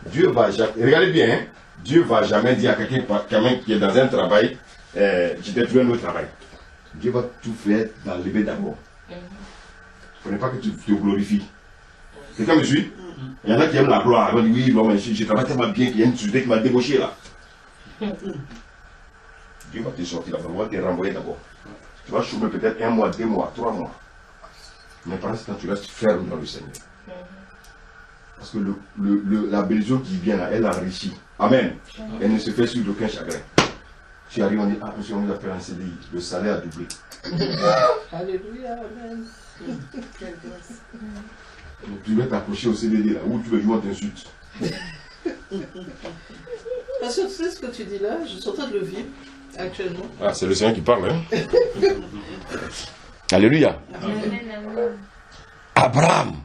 regardez bien, hein, Dieu va jamais dire à quelqu'un qui est dans un travail, je t'ai trouvé un autre travail. Dieu va tout faire dans le lever d'abord. Il ne faut pas que tu te glorifies. Quelqu'un me suit? Il y en a qui aiment la gloire. Ils vont dire, oui, bon, mais je travaille tellement bien qu'il y a une société qui m'a débauché là. Dieu va te sortir là, il va te renvoyer d'abord. Tu vas chômer peut-être 1 mois, 2 mois, 3 mois. Mais pendant ce temps, tu restes ferme dans le Seigneur. Parce que la bénédiction qui vient là, elle enrichit. Amen. Elle ne se fait sur aucun chagrin. Tu arrives, on dit, ah, monsieur, on nous a fait un CDI. Le salaire a doublé. Alléluia, amen. Quelle grâce. Tu vas t'approcher au CDD là, où tu veux jouer, on t'insulte. Parce que tu sais ce que tu dis là, je suis en train de le vivre actuellement. Ah, c'est le Seigneur qui parle, hein. Alléluia. Amen. Abraham.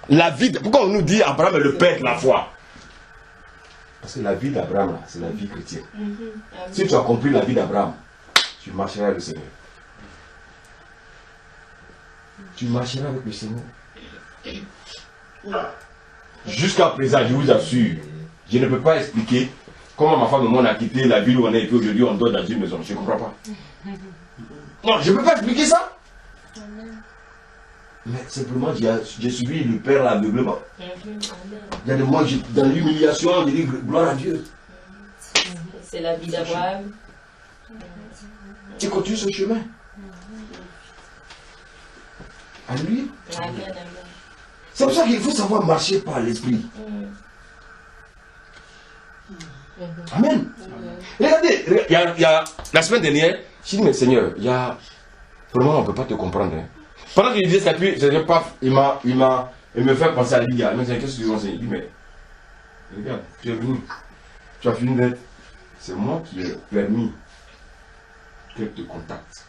La vie pourquoi on nous dit Abraham est le père de la foi? Parce que la vie d'Abraham, c'est la vie chrétienne. Si tu as compris la vie d'Abraham, tu marcheras avec le Seigneur. Tu marcheras avec le Seigneur. Jusqu'à présent, je vous assure, je ne peux pas expliquer comment ma femme et moi on a quitté la ville où on est et qu'aujourd'hui on dort dans une maison. Je ne comprends pas. Non, je ne peux pas expliquer ça. Mais simplement, j'ai suivi le Père à l'aveuglement. Il y a des moments, dans l'humiliation, je dis gloire à Dieu. C'est la vie d'Abraham. Tu continues ce chemin. Alléluia. C'est pour ça qu'il faut savoir marcher par l'esprit. Amen. Regardez, il y a la semaine dernière, je dis, mais Seigneur, vraiment on ne peut pas te comprendre. Hein. Pendant qu'il disait ça, puis paf, il me fait penser à Lydia. Il me dit, qu'est-ce que tu veux enseigner? Il dit, mais regarde, tu es venu, tu as fini d'être. C'est moi qui ai permis qu'elle te contacte.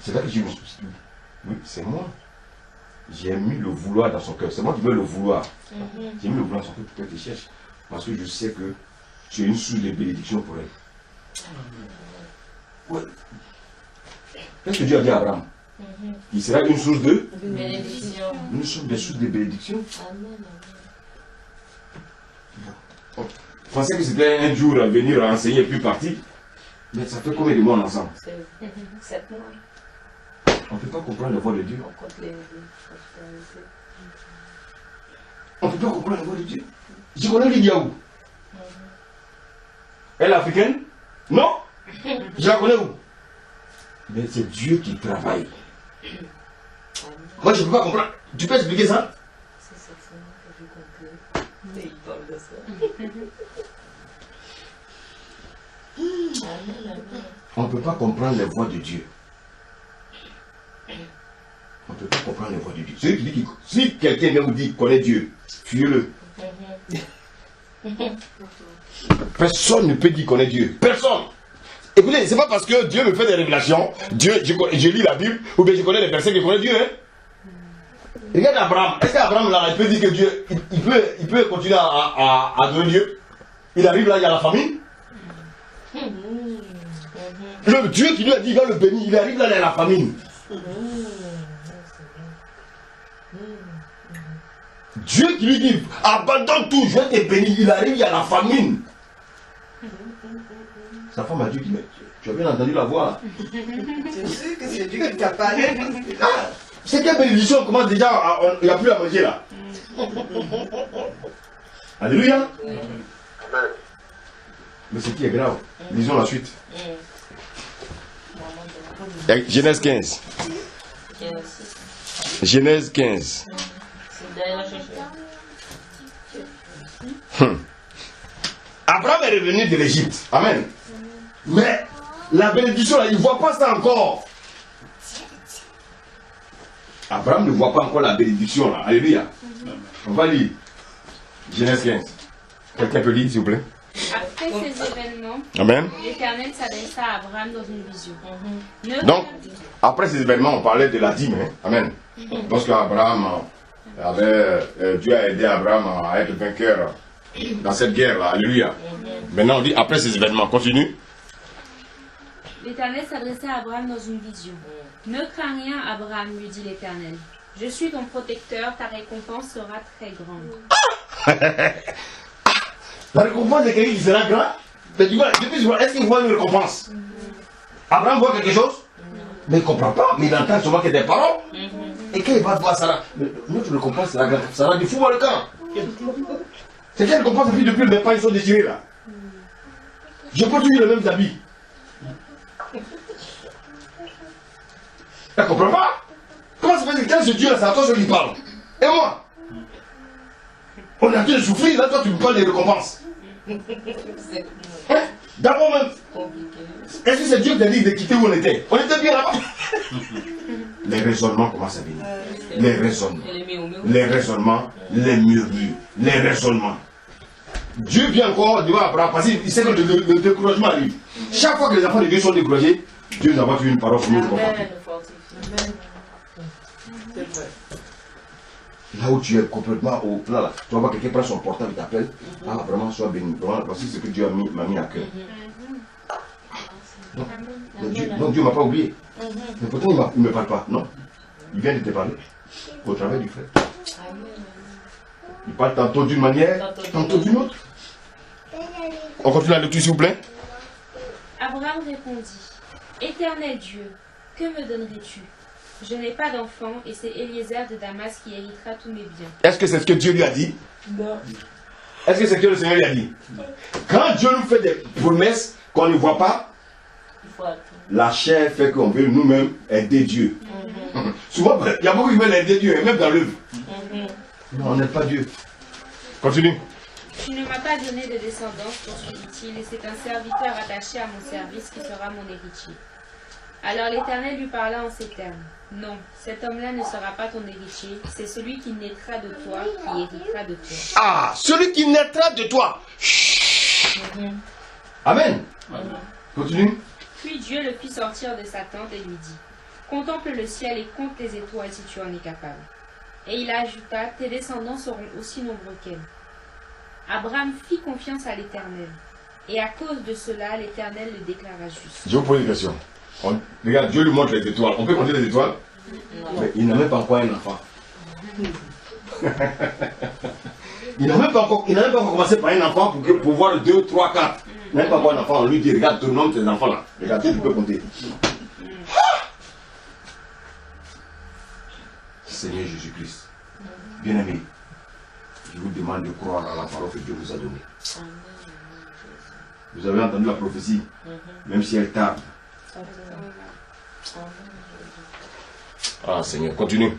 C'est là que je me suis dit, oui, c'est moi. J'ai mis le vouloir dans son cœur. C'est moi qui veux le vouloir. J'ai mis le vouloir dans son cœur pour qu'elle te cherche. Parce que je sais que tu es une source de bénédiction pour elle. Ouais. Qu'est-ce que Dieu a dit à Abraham? Il sera une source de bénédiction. Une source de bénédiction. Je pensais que c'était un jour à venir enseigner et puis partir. Mais ça fait combien de mois ensemble? 7 mois. On ne peut pas comprendre la voix de Dieu. On ne peut pas comprendre la voix de Dieu. Je connais Lydia où? Elle est africaine? Non? Je la connais où? Mais c'est Dieu qui travaille. Moi je ne peux pas comprendre. Tu peux expliquer ça? C'est cette semaine que j'ai compris. Mais il parle de ça. On ne peut pas comprendre les voix de Dieu. On ne peut pas comprendre les voix de Dieu. Celui qui dit si quelqu'un vient vous dire qu'il connaît Dieu, fuyez-le. Personne ne peut dire qu'il connaît Dieu. Personne. Écoutez, c'est pas parce que Dieu me fait des révélations, je lis la Bible, ou bien je connais les personnes qui connaissent Dieu. Hein? Regarde Abraham. Est-ce qu'Abraham là, il peut dire que Dieu, il peut continuer à donner Dieu? Il arrive là, il y a la famine. Le Dieu qui lui a dit, il va le bénir, il arrive là, il y a la famine. Dieu qui lui dit, abandonne tout, je vais te bénir, il arrive, il y a la famine. Sa femme a dit, mais tu as bien entendu la voix. C'est sûr que c'est Dieu qui t'a parlé. C'est quelle bénédiction, on commence déjà, il n'y a plus à manger là. Alléluia. Mais ce qui est grave, lisons la suite. Genèse 15. Genèse 15. Abraham est revenu de l'Égypte. Amen. Mais la bénédiction là, il ne voit pas ça encore. Abraham ne voit pas encore la bénédiction là. Alléluia. On va lire. Genèse 15. Quelqu'un peut lire s'il vous plaît? Après ces événements, Amen. l'Éternel s'adressa à Abraham dans une vision. Donc, après ces événements, on parlait de la dîme. Hein? Amen. Lorsque Abraham Dieu a aidé Abraham à être vainqueur dans cette guerre-là. Alléluia. Maintenant, on dit après ces événements. Continue. L'Éternel s'adressa à Abraham dans une vision. Ne crains rien, Abraham, lui dit l'Éternel. Je suis ton protecteur, ta récompense sera très grande. La récompense de quelqu'un qui sera grand. Est-ce qu'il voit une récompense? Abraham voit quelque chose? Mais il ne comprend pas. Mais il entend seulement que des paroles. Et quand il va voir ça, notre récompense sera grande. Ça sera du fou dans le camp. C'est quelle récompense depuis le départ, ils sont déchirés là. Je porte toujours les mêmes habits. Tu ne comprends pas? Comment ça fait que quand ce Dieu là, c'est à toi qui parle? Et moi? On a dû souffrir, là toi tu me parles des récompenses. Hein? D'abord même, est-ce que c'est Dieu qui a dit de quitter où on était? On était bien là-bas. Les raisonnements commencent à venir. Les raisonnements, les murmures, les raisonnements. Dieu vient encore devant Abraham parce qu'il sait que le découragement arrive. Chaque fois que les enfants de Dieu sont découragés, Dieu nous a une parole pour nous reconforter. Là où tu es complètement au plat, là, tu vas voir quelqu'un prend son portable et t'appelle. Ah, vraiment, sois béni. Vraiment, voici ce que Dieu m'a mis à cœur. Donc Dieu ne m'a pas oublié. Mais pourtant, il ne me parle pas. Non. Il vient de te parler. Au travers du frère. Il parle tantôt d'une manière, tantôt d'une autre. On continue la lecture, s'il vous plaît. Abraham répondit, Éternel Dieu, que me donnerais-tu? Je n'ai pas d'enfant et c'est Eliezer de Damas qui héritera tous mes biens. Est-ce que c'est ce que Dieu lui a dit? Non. Est-ce que c'est ce que le Seigneur lui a dit? Quand Dieu nous fait des promesses qu'on ne voit pas, la chair fait qu'on veut nous-mêmes aider Dieu. Souvent, il y a beaucoup qui veulent aider Dieu, même dans l'œuvre. Non, on n'est pas Dieu. Continue. Tu ne m'as pas donné de descendance, poursuivit-il, et c'est un serviteur attaché à mon service qui sera mon héritier. Alors l'Éternel lui parla en ces termes. Non, cet homme-là ne sera pas ton héritier, c'est celui qui naîtra de toi qui héritera de toi. Ah, celui qui naîtra de toi. Amen. Continue. Puis Dieu le fit sortir de sa tente et lui dit, contemple le ciel et compte les étoiles si tu en es capable. Et il ajouta, tes descendants seront aussi nombreux qu'elles. Abraham fit confiance à l'Éternel, et à cause de cela, l'Éternel le déclara juste. Je vous pose une question. Regarde, Dieu lui montre les étoiles. On peut compter les étoiles? Non. Mais il n'a même pas encore un enfant. Il n'a même pas encore commencé par un enfant pour voir le 2, 3, 4. Il n'a même pas encore un enfant. On lui dit, regarde, ton nom, tes enfants là. Regarde, tu peux compter. Seigneur Jésus-Christ, bien-aimé, je vous demande de croire à la parole que Dieu vous a donnée. Vous avez entendu la prophétie, même si elle tarde. Ah Seigneur, continue.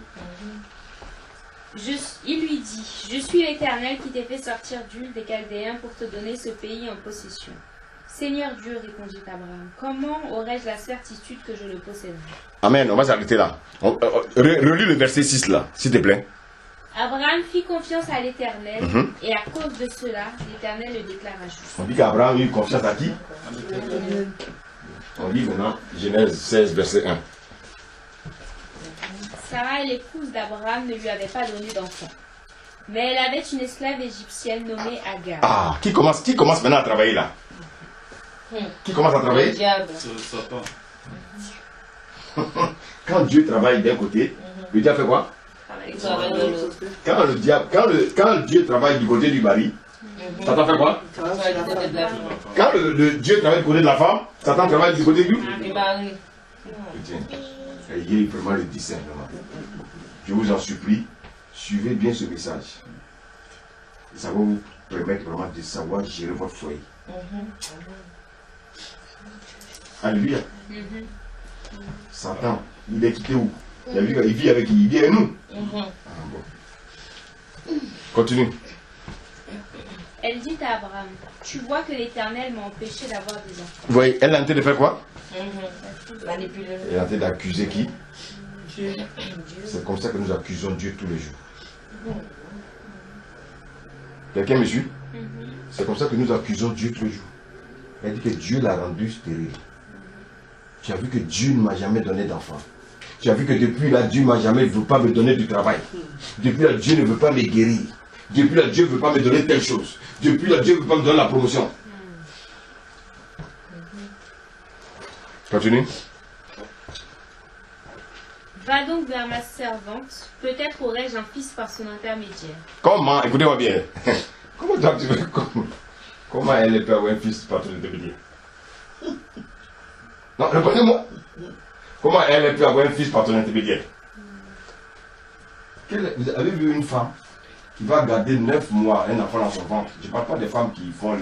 Il lui dit, je suis l'Éternel qui t'ai fait sortir d'Ur des Chaldéens pour te donner ce pays en possession. Seigneur Dieu, répondit Abraham, comment aurais-je la certitude que je le posséderai? Amen, on va s'arrêter là. Relis le verset 6 là, s'il te plaît. Abraham fit confiance à l'Éternel, et à cause de cela, l'Éternel le déclara juste. On dit qu'Abraham a eu confiance à qui? On lit maintenant Genèse 16, verset 1. Sarah, l'épouse d'Abraham, ne lui avait pas donné d'enfant. Mais elle avait une esclave égyptienne nommée Agar. Ah, qui commence maintenant à travailler là? Qui commence à travailler? Le diable. Quand Dieu travaille d'un côté, le diable fait quoi? Quand Dieu travaille du côté du mari, Satan fait quoi? Quand le Dieu travaille du côté de la femme, Satan travaille du côté du mari. Ayez vraiment le discernement. Je vous en supplie, suivez bien ce message. Ça va vous permettre vraiment de savoir gérer votre foyer. Alléluia. Satan, il est quitté où? Il vit avec qui? Il vit avec nous. Bon. Continue. Elle dit à Abraham, tu vois que l'Éternel m'a empêché d'avoir des enfants. Vous voyez, elle est en train de faire quoi? Manipuler. Elle est en train d'accuser qui? C'est comme ça que nous accusons Dieu tous les jours. Quelqu'un me suit? C'est comme ça que nous accusons Dieu tous les jours. Elle dit que Dieu l'a rendu stérile. Tu as vu que Dieu ne m'a jamais donné d'enfant. Tu as vu que depuis là, Dieu ne m'a jamais veut pas me donner du travail. Depuis là, Dieu ne veut pas me guérir. Depuis là, Dieu ne veut pas me donner telle chose. Depuis là, Dieu ne veut pas me donner la promotion. Continue. Va donc vers ma servante, peut-être aurai-je un fils par son intermédiaire. Comment? Écoutez-moi bien. Comment toi tu veux? Comment elle peut avoir un fils par ton intermédiaire? Non, répondez-moi. Comment elle peut avoir un fils par ton intermédiaire? Vous avez vu une femme qui va garder 9 mois un enfant dans son ventre? Je ne parle pas des femmes qui font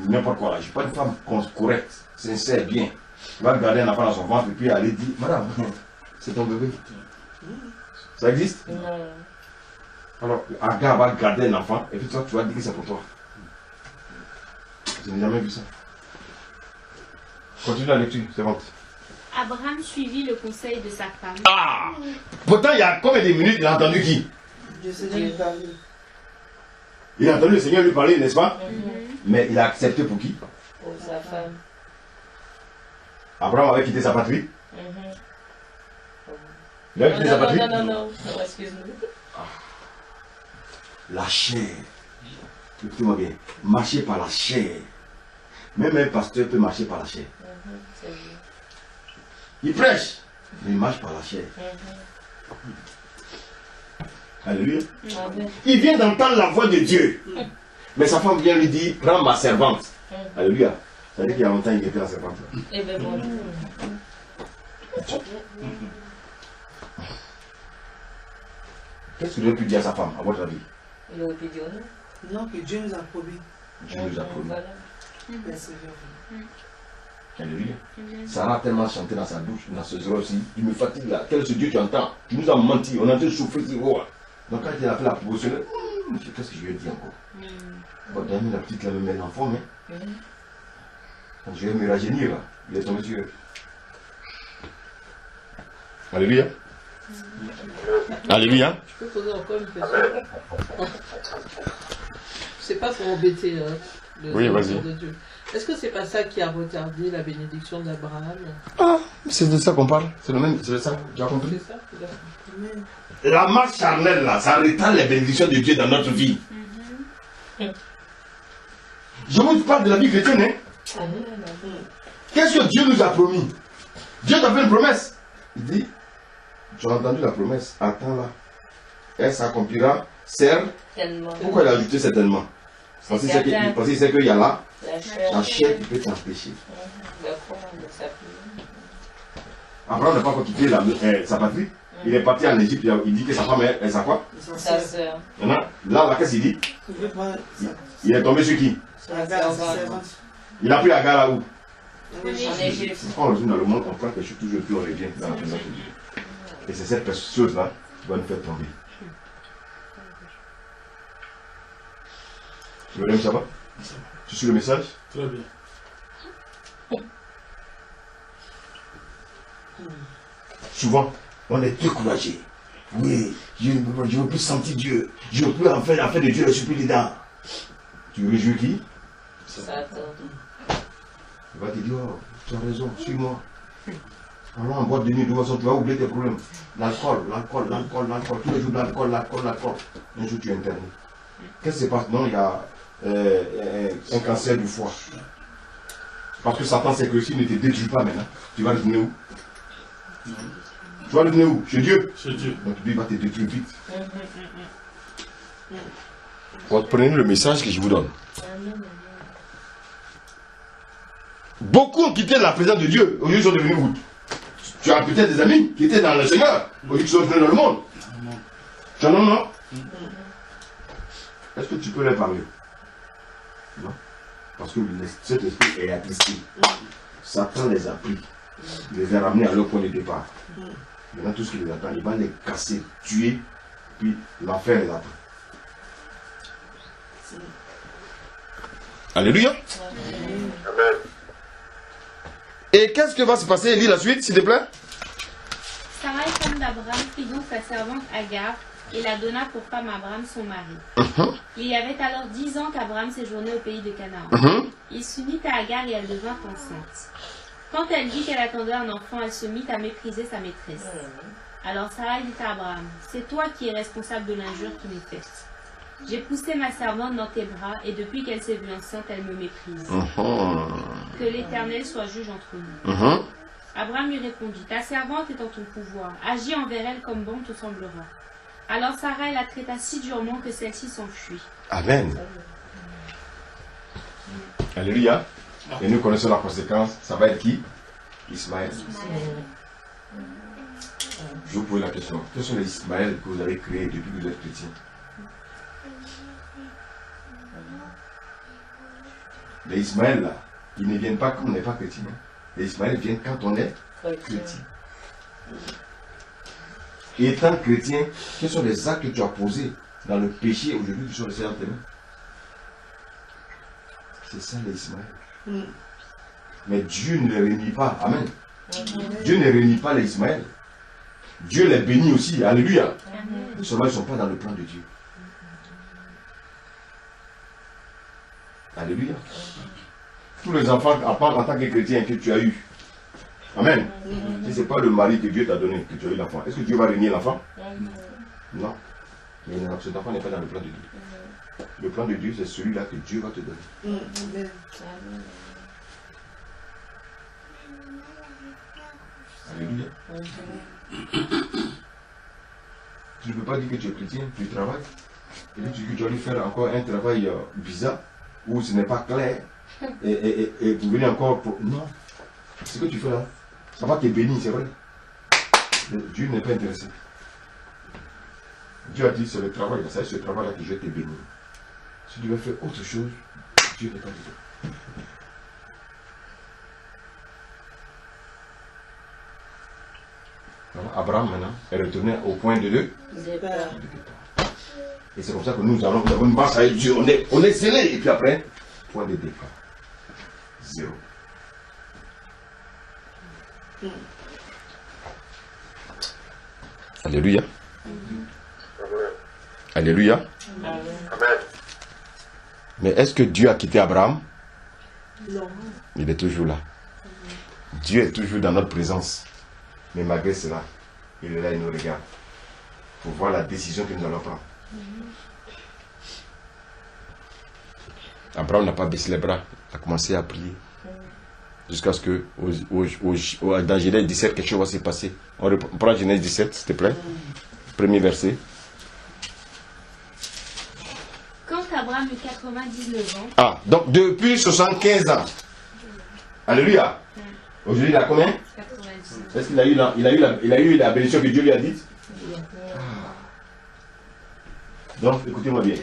n'importe quoi là. Je parle de femmes correctes, sincères, bien. Elle va garder un enfant dans son ventre et puis aller dire, madame, c'est ton bébé. Ça existe? Non. Alors, Agar va garder un enfant et puis toi, tu vas dire que c'est pour toi. Je n'ai jamais vu ça. Continue la lecture, c'est bon. Abraham suivit le conseil de sa femme. Ah! Pourtant, il y a combien de minutes il a entendu qui? Il a entendu le Seigneur lui parler, n'est-ce pas? Mais il a accepté pour qui? Pour sa femme. Abraham avait quitté sa patrie? Il avait quitté sa patrie? Non, excuse-moi. La chair. Écoutez-moi bien. Marcher par la chair. Même un pasteur peut marcher par la chair. Il prêche, mais il marche par la chair. Alléluia. Il vient d'entendre la voix de Dieu. Mais sa femme vient lui dire, prends ma servante. Alléluia. Ça veut dire qu'il y a longtemps il était la servante. Et bien bon. Qu'est-ce qu'il aurait pu dire à sa femme, à votre avis? Il aurait pu dire non, que Dieu nous a promis. Dieu nous a promis. Persévérons. Alléluia. Sarah a tellement chanté dans sa bouche, dans ce jour aussi. Il me fatigue là. Quel est ce Dieu tu entends? Tu nous as menti. On a en train de souffrir. Donc quand il a fait la proposition, qu'est-ce que je lui ai dit encore? Bon, la petite là me met l'enfant, mais quand je vais me rajeunir là, il est tombé sur eux. Alléluia. Alléluia. Je peux poser encore une question. C'est pas pour embêter le Seigneur de Dieu. Est-ce que c'est pas ça qui a retardé la bénédiction d'Abraham? Ah, c'est de ça qu'on parle. C'est le même, c'est de ça. Tu as compris? C'est ça. La marche charnelle là, ça retarde les bénédictions de Dieu dans notre vie. Je vous parle de la vie chrétienne, hein? Qu'est-ce que Dieu nous a promis? Dieu t'a fait une promesse. Il dit, tu as entendu la promesse, attends là. Elle s'accomplira, serre. Pourquoi il a ajouté certainement? Parce qu'il sait qu'il y a là, la chair qui peut t'empêcher. Abraham n'a pas encore quitté sa patrie. Il est parti en Égypte, il dit que sa femme est sa quoi? Sa sœur. Là, qu'est-ce qu'il dit? Il est tombé sur qui? Il a pris Agar là où? En Égypte. Quand on revient dans le monde, on prend quelque chose toujours plus, on revient dans la présence de Dieu. Et c'est cette chose-là qui va nous faire tomber. Tu veux ça va? Tu suis le message? Très bien. Souvent, on est découragé. Oui, je ne veux plus sentir Dieu. Je ne veux plus en faire de Dieu le suppléant. Tu réjouis qui? Satan. Il va te dire, oh, tu as raison, suis-moi. Alors en boîte de nuit, de toute façon, tu vas oublier tes problèmes. L'alcool, tous les jours l'alcool. Un jour tu es interné. Qu'est-ce qui se passe? Non, il y a un cancer du foie. Parce que Satan sait que s'il ne te détruit pas maintenant, tu vas revenir où? Tu vas revenir où? Chez Dieu? Chez Dieu. Donc lui va te détruire vite. Comprenez le message que je vous donne. Beaucoup ont quitté la présence de Dieu. Aujourd'hui, ils sont devenus où? Tu as peut-être des amis qui étaient dans le Seigneur. Aujourd'hui, ils sont dans le monde. Tu en as, non? Est-ce que tu peux leur parler? Non. Parce que cet esprit est attristé. Satan les a pris. Il les a ramenés à leur point de départ. Maintenant, tout ce qui les attend, il va les casser, tuer, puis l'enfer les attend. Alléluia. Amen. Et qu'est-ce qui va se passer? Lis la suite, s'il te plaît. Sarai, femme d'Abraham, prit donc sa servante Agar et la donna pour femme à Abraham, son mari. Il y avait alors 10 ans qu'Abraham séjournait au pays de Canaan. Il s'unit à Agar et elle devint enceinte. Quand elle vit qu'elle attendait un enfant, elle se mit à mépriser sa maîtresse. Alors Sarai dit à Abraham, c'est toi qui es responsable de l'injure qui m'est faite. J'ai poussé ma servante dans tes bras et depuis qu'elle s'est vue enceinte, elle me méprise. Que l'Éternel soit juge entre nous. Abraham lui répondit, ta servante est en ton pouvoir. Agis envers elle comme bon te semblera. Alors Sarai la traita si durement que celle-ci s'enfuit. Amen. Alléluia. Et nous connaissons la conséquence. Ça va être qui? Ismaël. Je vous pose la question. Quels sont les Ismaël que vous avez créés depuis que vous êtes chrétien? Les Ismaël, là, ils ne viennent pas quand on n'est pas chrétien. Les Ismaël viennent quand on est chrétien. Et étant chrétien, quels sont les actes que tu as posés dans le péché aujourd'hui qui sont restés dans tes mains? C'est ça les Ismaël. Mais Dieu ne les réunit pas. Amen. Dieu ne réunit pas les Ismaël. Dieu les bénit aussi. Alléluia. Seulement ils ne sont pas dans le plan de Dieu. Alléluia. Tous les enfants en tant que chrétien que tu as eu. Amen. Si ce n'est pas le mari que Dieu t'a donné, que tu as eu l'enfant, est-ce que Dieu va régner l'enfant? Non. Mais cet enfant n'est pas dans le plan de Dieu. Le plan de Dieu, c'est celui-là que Dieu va te donner. Alléluia. Tu ne peux pas dire que tu es chrétien, tu travailles. Et puis tu dois lui faire encore un travail bizarre, où ce n'est pas clair. Et vous venez encore pour... Non. Ce que tu fais là, ça va te bénir, c'est vrai. Dieu n'est pas intéressé. Dieu a dit, c'est le travail, c'est ce travail-là que je vais te bénir. Si tu veux faire autre chose, Dieu n'est pas dedans. Voilà, Abraham maintenant est retourné au point de départ. Et c'est comme ça que nous avons une marche avec Dieu. On est scellé. Et puis après, point de départ. 0. Alléluia. Alléluia. Amen. Mais est-ce que Dieu a quitté Abraham? Non. Il est toujours là. Dieu est toujours dans notre présence. Mais malgré cela, il est là et nous regarde. Pour voir la décision que nous allons prendre. Abraham n'a pas baissé les bras. Il a commencé à prier. Jusqu'à ce que, dans Genèse 17, quelque chose va se passer. On prend Genèse 17, s'il te plaît. Premier verset. Quand Abraham eut 99 ans. Ah, donc depuis 75 ans. Alléluia. Aujourd'hui, il a combien? 90. Est-ce qu'il a eu la bénédiction que Dieu lui a dite? Donc, écoutez-moi bien.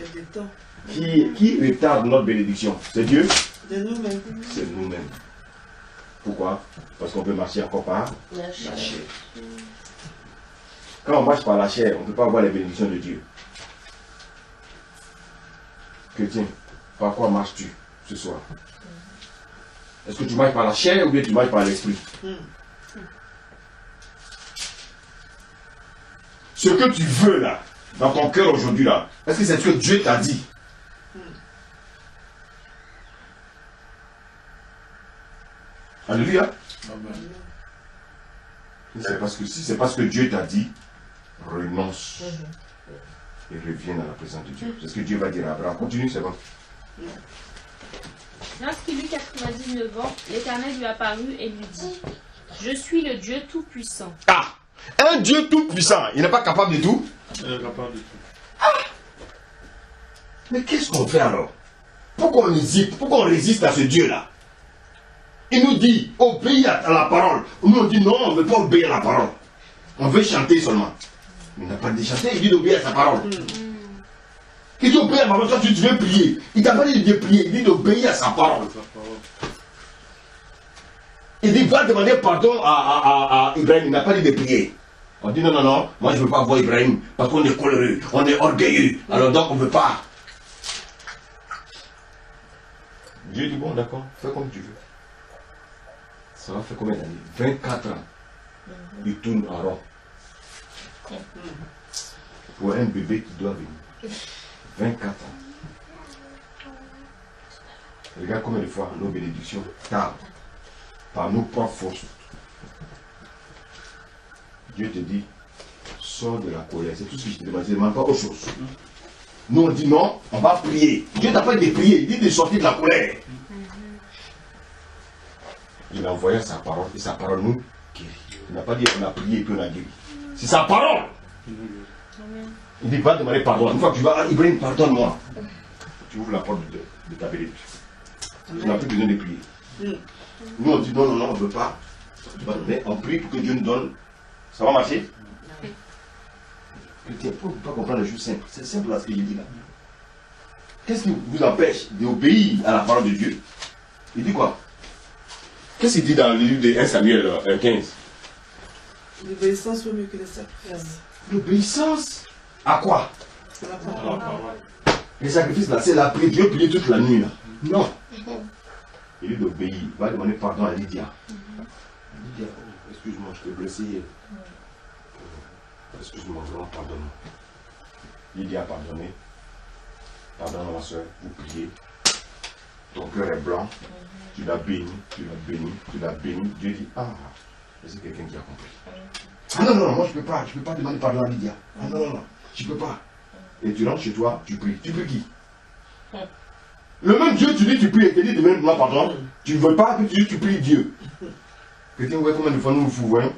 Qui retarde notre bénédiction? C'est Dieu? De nous-mêmes. C'est nous-mêmes. Pourquoi? Parce qu'on peut marcher encore par la chair. Quand on marche par la chair, on ne peut pas avoir les bénédictions de Dieu. Chrétien, par quoi marches-tu ce soir? Est-ce que tu marches par la chair ou bien tu marches par l'esprit? Ce que tu veux là, dans ton cœur aujourd'hui là, est-ce que c'est ce que Dieu t'a dit? Alléluia. C'est parce que si c'est parce que Dieu t'a dit, renonce et reviens dans la présence de Dieu. C'est ce que Dieu va dire à Abraham. Continue, c'est bon. Lorsqu'il eut 99 ans, l'Éternel lui apparut et lui dit, je suis le Dieu Tout-Puissant. Ah! Un Dieu Tout-Puissant, il n'est pas capable de tout? Il est capable de tout. Mais qu'est-ce qu'on fait alors? Pourquoi on hésite? Pourquoi on résiste à ce Dieu-là? Il nous dit, obéis à la parole. Nous on dit non, on ne veut pas obéir à la parole. On veut chanter seulement. Il n'a pas dit chanter, il dit d'obéir à sa parole. Il dit obéir à la parole, toi tu veux prier. Il t'a pas dit de prier, il dit d'obéir à sa parole. Il dit va demander pardon à Ibrahim, il n'a pas dit de prier. On dit non, non, non, moi je ne veux pas voir Ibrahim, parce qu'on est coléreux, on est orgueilleux, alors donc on ne veut pas. Dieu dit bon d'accord, fais comme tu veux. Ça va faire combien d'années? 24 ans. Il tourne en rond. Pour un bébé qui doit venir. 24 ans. Regarde combien de fois nos bénédictions tardent par nos propres forces. Dieu te dit, sors de la colère. C'est tout ce que je te demande. Je ne demande pas autre chose. Nous on dit non, on va prier. Dieu n'a pas dit de prier, il dit de sortir de la colère. Il a envoyé sa parole et sa parole nous guérit. Il n'a pas dit on a prié et puis on a guéri. C'est sa parole. Il dit va demander pardon. Une fois que tu vas, Ibrahim, pardonne-moi. Tu ouvres la porte de ta bénédiction. Tu n'as plus besoin de prier. Nous on dit non, non, non, on ne veut pas. Mais on prie pour que Dieu nous donne. Ça va marcher? Chrétien, pourquoi vous ne pouvez pas comprendre les choses simples? C'est simple là ce que je dis là. Qu'est-ce qui vous empêche d'obéir à la parole de Dieu? Il dit quoi? Qu'est-ce qu'il dit dans le livre de 1 Samuel 15? L'obéissance vaut mieux que les sacrifices. L'obéissance à quoi? C'est la parole. Les sacrifices là, c'est la prière. Dieu prier toute la nuit là. Non. Il dit d'obéir. Il va demander pardon à Lydia. Lydia, oh, excuse-moi, je t'ai blessé hier. Excuse-moi, vraiment, pardonne-moi. Lydia a pardonné. Pardonne ma soeur, vous priez. Ton cœur est blanc. Tu l'as béni, tu l'as béni, tu l'as béni. Dieu dit, ah, c'est quelqu'un qui a compris. Ah non, non, moi je ne peux pas demander pardon à Lydia. Ah non, non, non, je ne peux pas. Et tu rentres chez toi, tu pries. Tu pries qui? Le même Dieu, tu dis, tu pries et tu dis, demain, moi pardon. Tu ne veux pas que tu dis, tu pries Dieu. Quelqu'un, vous voyez combien de fois nous nous fourvoyons?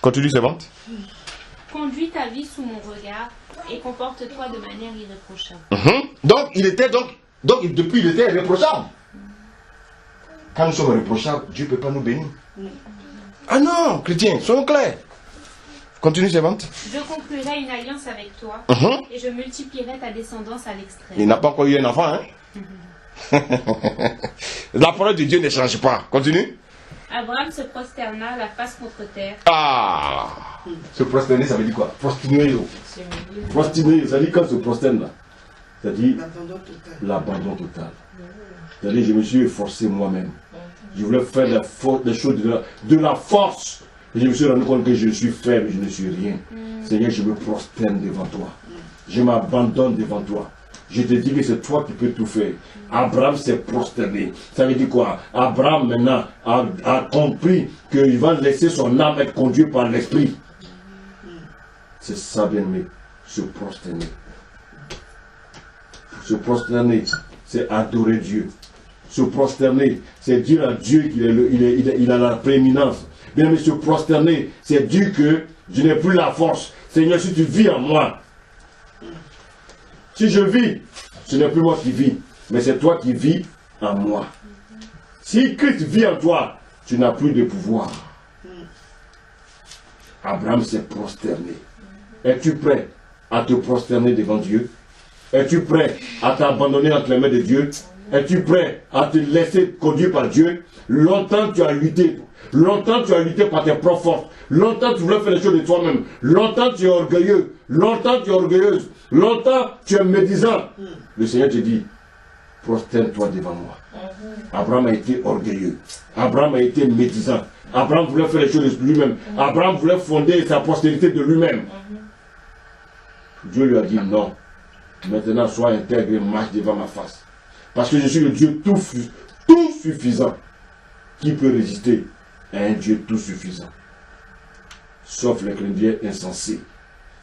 Continue, c'est bon? Conduis ta vie sous mon regard et comporte-toi de manière irréprochable. Donc, depuis, il était irréprochable. Quand nous sommes irréprochables, Dieu ne peut pas nous bénir. Ah non, chrétiens, soyons clairs. Continue, c'est bon? Je conclurai une alliance avec toi et je multiplierai ta descendance à l'extrême. Il n'a pas encore eu un enfant, hein? La parole de Dieu ne change pas. Continue. Abraham se prosterna la face contre terre. Ah! Se prosterner, ça veut dire quoi? Prosterner. Prosterner, ça veut dire quand se prosterne là. Ça veut dire l'abandon total. C'est-à-dire, je me suis efforcé moi-même. Je voulais faire des choses de la force. Et je me suis rendu compte que je suis faible, je ne suis rien. Seigneur, je me prosterne devant toi. Je m'abandonne devant toi. Je te dis que c'est toi qui peux tout faire. Abraham s'est prosterné. Ça veut dire quoi? Abraham maintenant a compris qu'il va laisser son âme être conduite par l'esprit. C'est ça, bien-aimé. Se prosterner. Se prosterner, c'est adorer Dieu. Se prosterner, c'est dire à Dieu qu'il a la prééminence. Bien-aimé, se prosterner, c'est dire que je n'ai plus la force. Seigneur, si tu vis en moi, si je vis, ce n'est plus moi qui vis, mais c'est toi qui vis en moi. Si Christ vit en toi, tu n'as plus de pouvoir. Abraham s'est prosterné. Es-tu prêt à te prosterner devant Dieu? Es-tu prêt à t'abandonner entre les mains de Dieu? Es-tu prêt à te laisser conduire par Dieu? Longtemps tu as lutté. Longtemps tu as lutté par tes propres forces. Longtemps tu voulais faire les choses de toi-même. Longtemps tu es orgueilleux. Longtemps tu es orgueilleuse. Longtemps tu es médisant. Le Seigneur te dit, prosterne-toi devant moi. Abraham a été orgueilleux. Abraham a été médisant. Abraham voulait faire les choses de lui-même. Abraham voulait fonder sa postérité de lui-même. Dieu lui a dit non. Maintenant sois intègre et marche devant ma face. Parce que je suis le Dieu tout suffisant. Qui peut résister à un Dieu tout suffisant? Sauf les chrétiens insensés.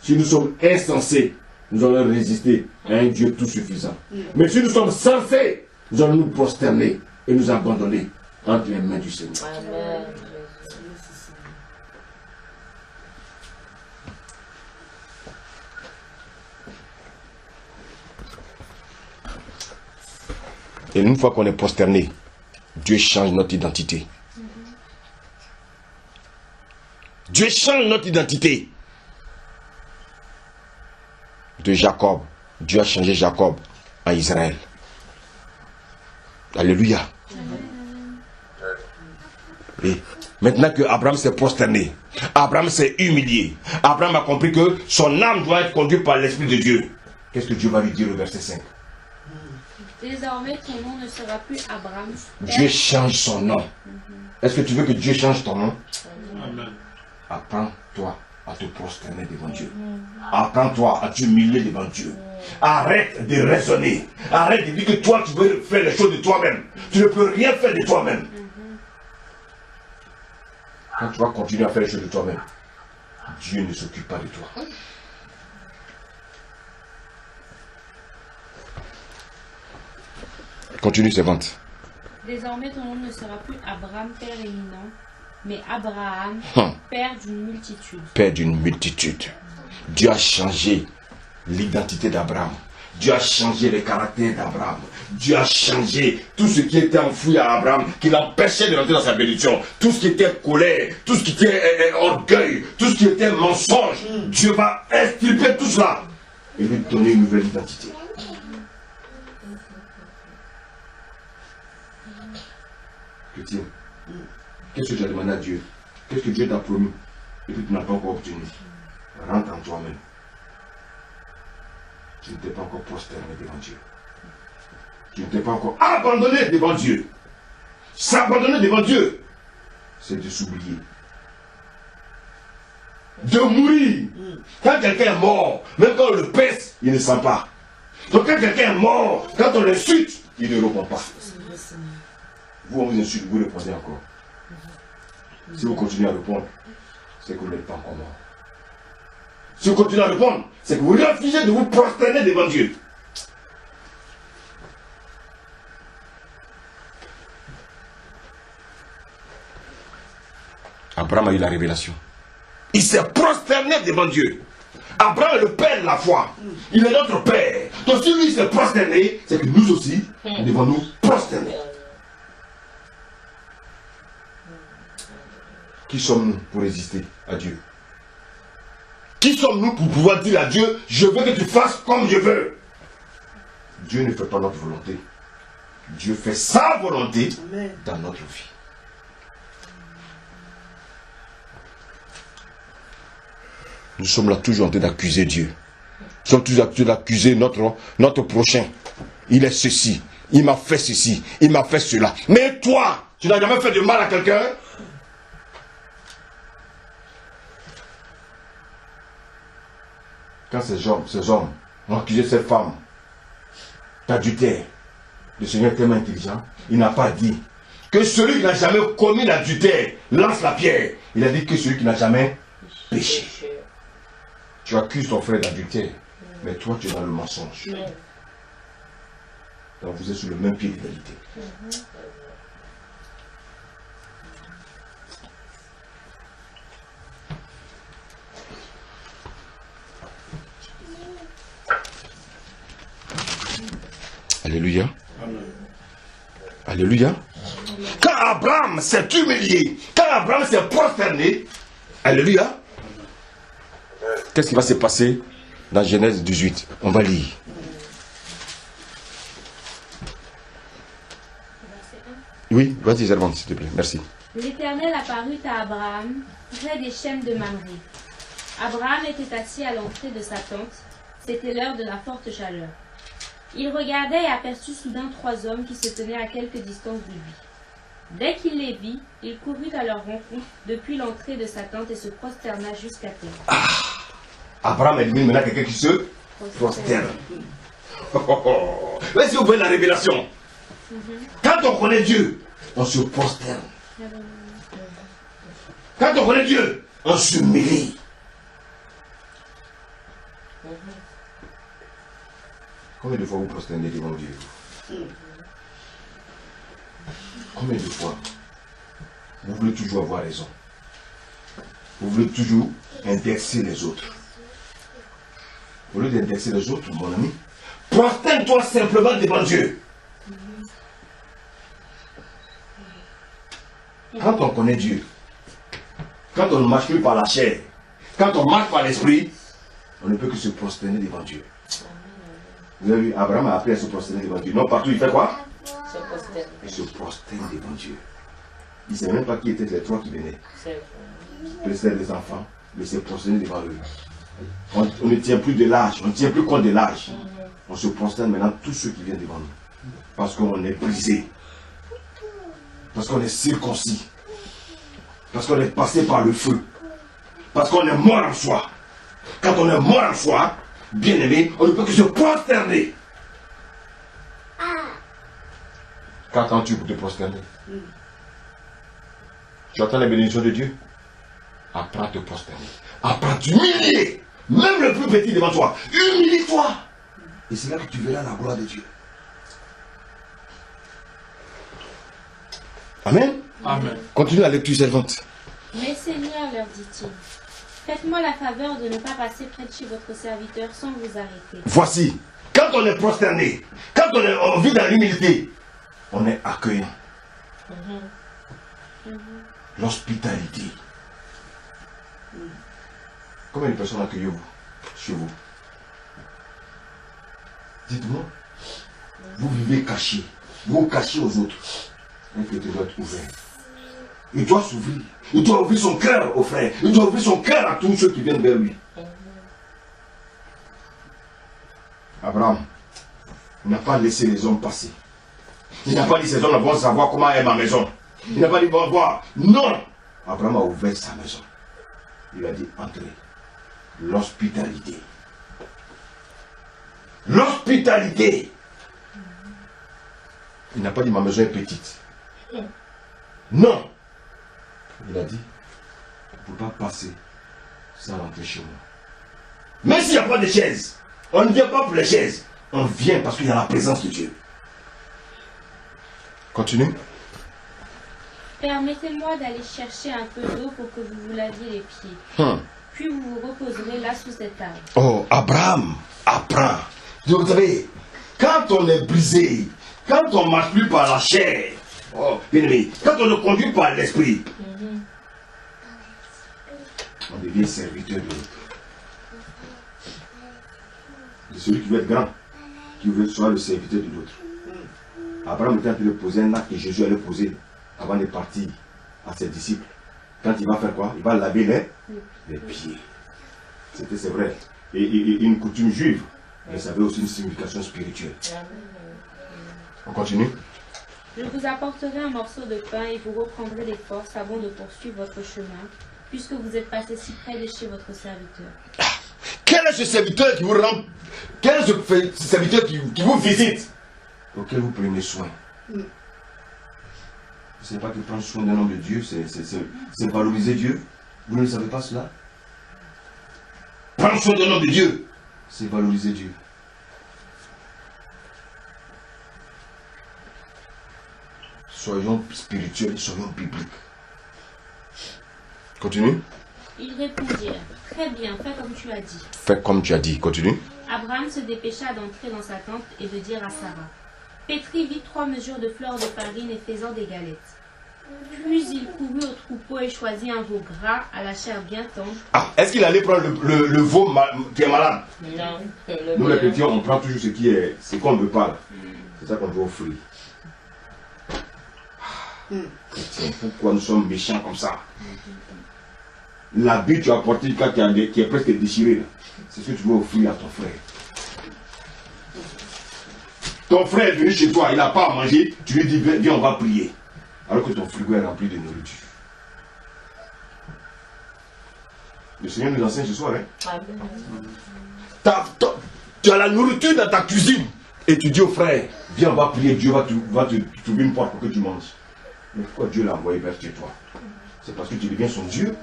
Si nous sommes insensés, nous allons résister à un Dieu tout suffisant. Mais si nous sommes sensés, nous allons nous prosterner et nous abandonner entre les mains du Seigneur. Amen. Et une fois qu'on est prosterné, Dieu change notre identité. Dieu change notre identité. De Jacob, Dieu a changé Jacob en Israël. Alléluia. Et maintenant que Abraham s'est prosterné, Abraham s'est humilié, Abraham a compris que son âme doit être conduite par l'Esprit de Dieu. Qu'est-ce que Dieu va lui dire au verset 5? Désormais, ton nom ne sera plus Abraham. Dieu change son nom. Est-ce que tu veux que Dieu change ton nom? Amen. Apprends-toi à te prosterner devant Dieu. Apprends-toi à t'humilier devant Dieu. Arrête de raisonner. Arrête de dire que toi, tu veux faire les choses de toi-même. Tu ne peux rien faire de toi-même. Quand tu vas continuer à faire les choses de toi-même, Dieu ne s'occupe pas de toi. Continue, servante. Désormais, ton nom ne sera plus Abraham, père éminent, mais Abraham, père d'une multitude. Père d'une multitude. Dieu a changé l'identité d'Abraham. Dieu a changé le caractère d'Abraham. Dieu a changé tout ce qui était enfoui à Abraham, qui l'empêchait de rentrer dans sa bénédiction. Tout ce qui était colère, tout ce qui était orgueil, tout ce qui était mensonge. Dieu va extirper tout cela et lui donner une nouvelle identité. Chrétien, qu'est-ce que tu as demandé à Dieu? Qu'est-ce que Dieu t'a promis et que tu n'as pas encore obtenu? Rentre en toi-même. Tu ne t'es pas encore prosterné devant Dieu. Tu ne t'es pas encore abandonné devant Dieu. S'abandonner devant Dieu, c'est de s'oublier. De mourir. Quand quelqu'un est mort, même quand on le pèse, il ne sent pas. Donc quand quelqu'un est mort, quand on l'insulte, il ne répond pas. Vous, on vous insulte, vous répondez encore. Si vous continuez à répondre, c'est que vous n'êtes pas encore mort. Si vous continuez à répondre, c'est que vous refusez de vous prosterner devant Dieu. Abraham a eu la révélation. Il s'est prosterné devant Dieu. Abraham est le père de la foi. Il est notre père. Donc si lui s'est prosterné, c'est que nous aussi, nous devons nous prosterner. Qui sommes-nous pour résister à Dieu? Qui sommes-nous pour pouvoir dire à Dieu, je veux que tu fasses comme je veux? Dieu ne fait pas notre volonté. Dieu fait sa volonté dans notre vie. Nous sommes là toujours en train d'accuser Dieu. Nous sommes toujours en train d'accuser notre prochain. Il est ceci, il m'a fait ceci, il m'a fait cela. Mais toi, tu n'as jamais fait de mal à quelqu'un? Quand ces hommes ont accusé cette femme d'adultère, le Seigneur est tellement intelligent, il n'a pas dit que celui qui n'a jamais commis l'adultère lance la pierre. Il a dit que celui qui n'a jamais péché. Tu accuses ton frère d'adultère, mais toi tu es dans le mensonge. Donc vous êtes sur le même pied d'égalité. Alléluia. Alléluia. Quand Abraham s'est humilié, quand Abraham s'est prosterné, alléluia, qu'est-ce qui va se passer dans Genèse 18? On va lire. Oui, vas-y, servante, s'il te plaît. Merci. L'Éternel apparut à Abraham près des chênes de Mamré. Abraham était assis à l'entrée de sa tente. C'était l'heure de la forte chaleur. Il regardait et aperçut soudain 3 hommes qui se tenaient à quelque distance de lui. Dès qu'il les vit, il courut à leur rencontre depuis l'entrée de sa tente et se prosterna jusqu'à terre. Abraham est lui maintenant quelqu'un qui se prosterne. Mais si vous voyez la révélation, quand on connaît Dieu, on se prosterne. Quand on connaît Dieu, on s'humilie. Combien de fois vous prosternez devant Dieu? Combien de fois vous voulez toujours avoir raison? Vous voulez toujours indexer les autres? Au lieu d'indexer les autres, mon ami, prosterne-toi simplement devant Dieu. Quand on connaît Dieu, quand on ne marche plus par la chair, quand on marche par l'esprit, on ne peut que se prosterner devant Dieu. Vous avez vu, Abraham a appris à se prosterner devant Dieu. Non, partout, il fait quoi? Il se prosterne devant Dieu. Il ne sait même pas qui étaient les trois qui venaient. C'était des enfants, mais se prosterner devant eux. On ne tient plus de l'âge, on ne tient plus compte de l'âge. On se prosterne maintenant tous ceux qui viennent devant nous. Parce qu'on est brisé. Parce qu'on est circoncis. Parce qu'on est passé par le feu. Parce qu'on est mort en soi. Quand on est mort en soi, bien aimé, on ne peut que se prosterner. Qu'attends-tu pour te prosterner? Tu attends la bénédiction de Dieu? Apprends à te prosterner. Apprends à t'humilier. Même le plus petit devant toi. Humilie-toi. Et c'est là que tu verras la gloire de Dieu. Amen. Amen. Continue la lecture servante. Mais Seigneur, leur dit-il, faites-moi la faveur de ne pas passer près de chez votre serviteur sans vous arrêter. Voici, quand on est prosterné, quand on vit dans l'humilité, on est accueillant. L'hospitalité. Combien de personnes accueillez-vous chez vous? Dites-moi. Vous vivez caché. Vous cachez aux autres. Un côté doit être ouvert. Il doit s'ouvrir. Il doit ouvrir son cœur aux frères. Il doit ouvrir son cœur à tous ceux qui viennent vers lui. Abraham n'a pas laissé les hommes passer. Il n'a pas dit ces hommes vont savoir comment est ma maison. Il n'a pas dit vont voir. Non. Abraham a ouvert sa maison. Il a dit entrez. L'hospitalité. L'hospitalité. Il n'a pas dit ma maison est petite. Non. Il a dit, il ne faut pas passer sans rentrer chez moi. Même s'il n'y a pas de chaises, on ne vient pas pour les chaises. On vient parce qu'il y a la présence de Dieu. Continue. Permettez-moi d'aller chercher un peu d'eau pour que vous vous laviez les pieds. Puis vous vous reposerez là sous cet arbre. Oh, Abraham, apprends. Vous savez, quand on est brisé, quand on ne marche plus par la chair, oh, bien aimé, quand on ne conduit par l'esprit, on devient serviteur de l'autre. De celui qui veut être grand, qui veut soit le serviteur de l'autre. Abraham était en train de poser un acte que Jésus allait poser avant de partir à ses disciples. Quand il va faire quoi? Il va laver les pieds. C'est vrai. Et une coutume juive, mais ça avait aussi une signification spirituelle. On continue. Je vous apporterai un morceau de pain et vous reprendrez des forces avant de poursuivre votre chemin, puisque vous êtes passé si près de chez votre serviteur. Quel est ce serviteur qui vous rend? Quel est ce serviteur qui vous visite? Auquel vous prenez soin. Vous ne savez pas que prendre soin d'un homme de Dieu, c'est valoriser Dieu? Vous ne le savez pas cela? Prendre soin d'un homme de Dieu, c'est valoriser Dieu. Soyons spirituels, soyons bibliques. Continue. Ils répondirent, très bien, fais comme tu as dit. Fais comme tu as dit, continue. Abraham se dépêcha d'entrer dans sa tente et de dire à Sarah, pétris vite 3 mesures de fleur de farine et fais-en des galettes. Puis il courut au troupeau et choisit un veau gras à la chair bien tendre. Ah, est-ce qu'il allait prendre le veau qui est malade? Non. Nous les chrétiens, on prend toujours ce qu'on ne veut pas. C'est ça qu'on veut offrir. Chrétien, pourquoi nous sommes méchants comme ça? L'habit que tu as porté qui est presque déchiré, c'est ce que tu veux offrir à ton frère. Ton frère est venu chez toi, il n'a pas à manger, tu lui dis viens on va prier. Alors que ton frigo est rempli de nourriture. Le Seigneur nous enseigne ce soir. Tu as la nourriture dans ta cuisine. Et tu dis au frère, viens on va prier, Dieu va te trouver une porte pour que tu manges. Mais pourquoi Dieu l'a envoyé vers chez toi? C'est parce que tu deviens son Dieu.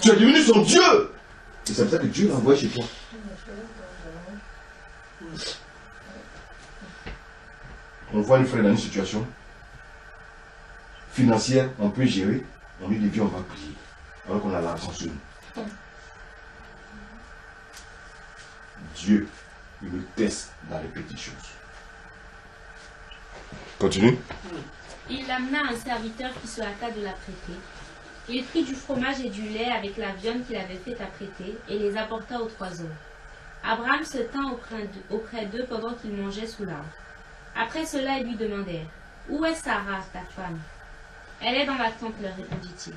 Tu es devenu son Dieu. Et c'est pour ça que Dieu l'a envoyé chez toi. On voit une frère dans une situation financière, on peut gérer, on lui dit viens on va prier, alors qu'on a l'argent sur nous. Dieu, il nous teste dans les petites choses. Continue. Il amena un serviteur qui se hâta de l'apprêter. Il prit du fromage et du lait avec la viande qu'il avait fait apprêter et les apporta aux 3 hommes. Abraham se tint auprès d'eux pendant qu'ils mangeaient sous l'arbre. Après cela, ils lui demandèrent, « Où est Sarah, ta femme ?»« Elle est dans la tente, leur répondit-il.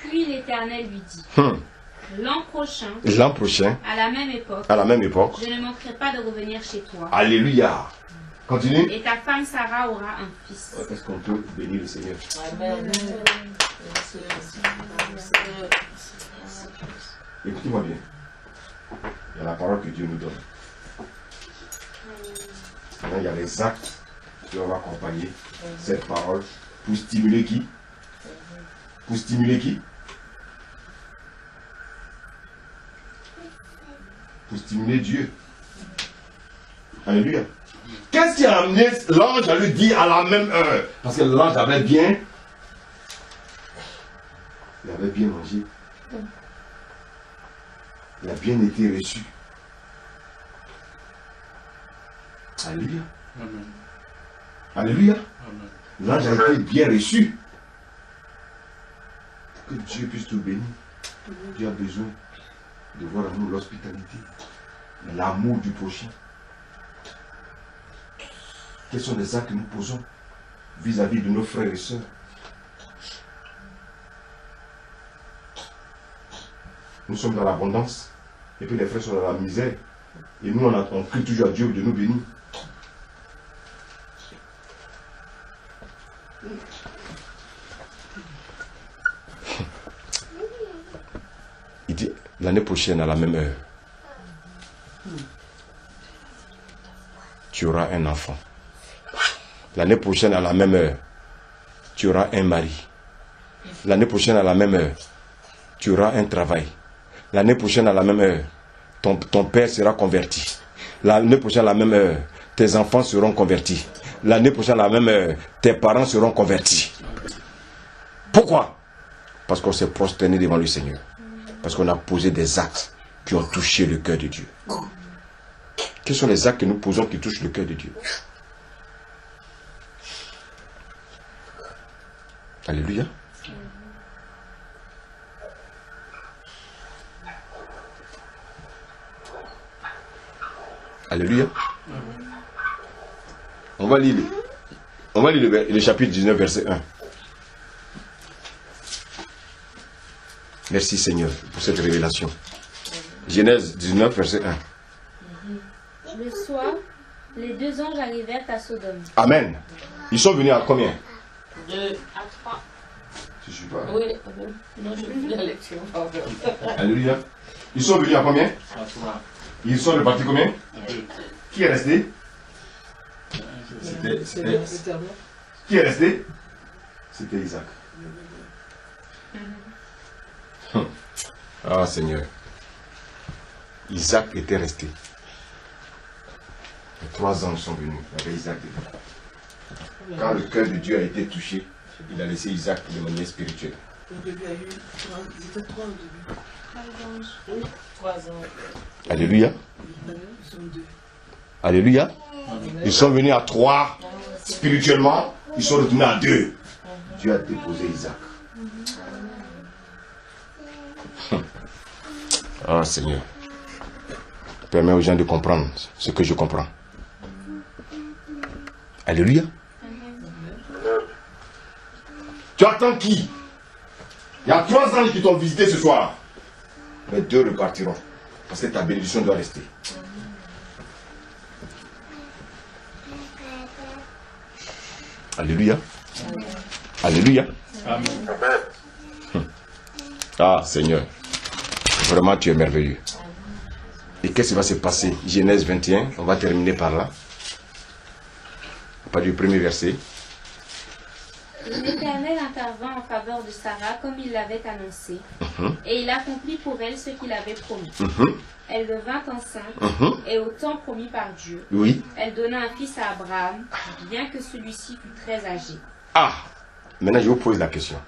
Puis l'Éternel lui dit, « L'an prochain, à la même époque, je ne manquerai pas de revenir chez toi. » Alléluia. Continue. Et ta femme Sarah aura un fils. Est-ce qu'on peut bénir le Seigneur? Amen. Écoutez-moi bien. Il y a la parole que Dieu nous donne. Maintenant, il y a les actes qui vont accompagner cette parole pour stimuler qui? Pour stimuler qui? Pour stimuler Dieu. Alléluia. Qu'est-ce qui a amené l'ange à lui dire à la même heure? Parce que l'ange avait bien mangé. Il a bien été reçu. Alléluia. Amen. Alléluia. Amen. L'ange a été bien reçu. Pour que Dieu puisse tout bénir. Dieu a besoin de voir en nous l'hospitalité, l'amour du prochain. Quels sont les actes que nous posons vis-à-vis de nos frères et sœurs? Nous sommes dans l'abondance, et puis les frères sont dans la misère. Et nous, on crie toujours à Dieu de nous bénir. Il dit, l'année prochaine, à la même heure, tu auras un enfant. L'année prochaine, à la même heure, tu auras un mari. L'année prochaine, à la même heure, tu auras un travail. L'année prochaine, à la même heure, ton père sera converti. L'année prochaine, à la même heure, tes enfants seront convertis. L'année prochaine, à la même heure, tes parents seront convertis. Pourquoi? Parce qu'on s'est prosterné devant le Seigneur. Parce qu'on a posé des actes qui ont touché le cœur de Dieu. Quels sont les actes que nous posons qui touchent le cœur de Dieu? Alléluia. Alléluia. On va lire le chapitre 19, verset 1. Merci Seigneur pour cette révélation. Genèse 19, verset 1. Le soir, les 2 anges arrivèrent à Sodome. Amen. Ils sont venus à combien? 2 à 3. Je suis pas. Oui, non, je fais la lecture. Alléluia. Ils sont venus à combien? À 3. Ils sont repartis combien? 2. Qui est resté? Qui est resté? C'était Isaac. Ah Seigneur. Isaac était resté. Les 3 anges sont venus avec Isaac dedans. Quand le cœur de Dieu a été touché, il a laissé Isaac de manière spirituelle. Au début, il y a eu 3, ils étaient 3 au début. 3 ans. Alléluia. Ils sont 2. Alléluia. Ils sont venus à 3 spirituellement, ils sont retournés à 2. Dieu a déposé Isaac. Ah Seigneur, permets aux gens de comprendre ce que je comprends. Alléluia. Tu attends qui? Il y a 3 anges qui t'ont visité ce soir. Mais 2 repartiront. Parce que ta bénédiction doit rester. Alléluia. Alléluia. Amen. Ah Seigneur, vraiment tu es merveilleux. Et qu'est-ce qui va se passer? Genèse 21, on va terminer par là. Pas du premier verset. L'Éternel intervint en faveur de Sarah comme il l'avait annoncé, et il accomplit pour elle ce qu'il avait promis. Elle devint enceinte, et au temps promis par Dieu, Oui. elle donna un fils à Abraham, bien que celui-ci fût très âgé. Ah, maintenant je vous pose la question.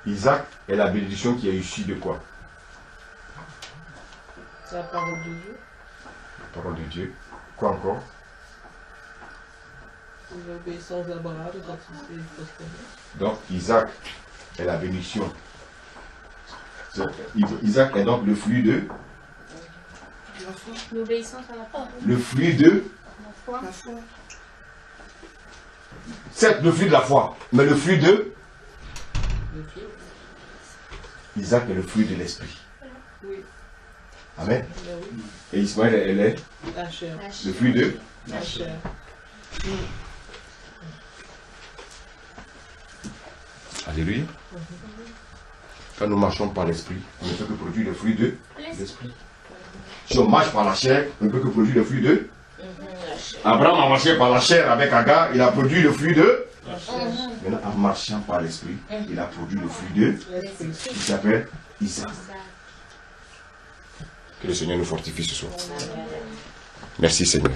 Isaac est la bénédiction qui est issue de quoi? La parole de Dieu. La parole de Dieu. Quoi encore? L'obéissance d'Abraham quand il s'est postéré. Donc Isaac est la bénédiction. Isaac est donc le fruit de... L'obéissance à la parole. Le fruit de... La foi. La foi. Certes, le fruit de la foi, mais le fruit de... Isaac est le fruit de l'esprit. Oui. Amen. Mais oui. Et Ismaël, elle est La chair. le fruit de... La chair. Alléluia. Quand nous marchons par l'esprit, on ne peut que produire le fruit de l'esprit. Si on marche par la chair, on ne peut que produire le fruit de... Abraham a marché par la chair avec Agar, il a produit le fruit de... Maintenant, en marchant par l'esprit, il a produit le fruit de... qui s'appelle Isaac. Que le Seigneur nous fortifie ce soir. Merci Seigneur.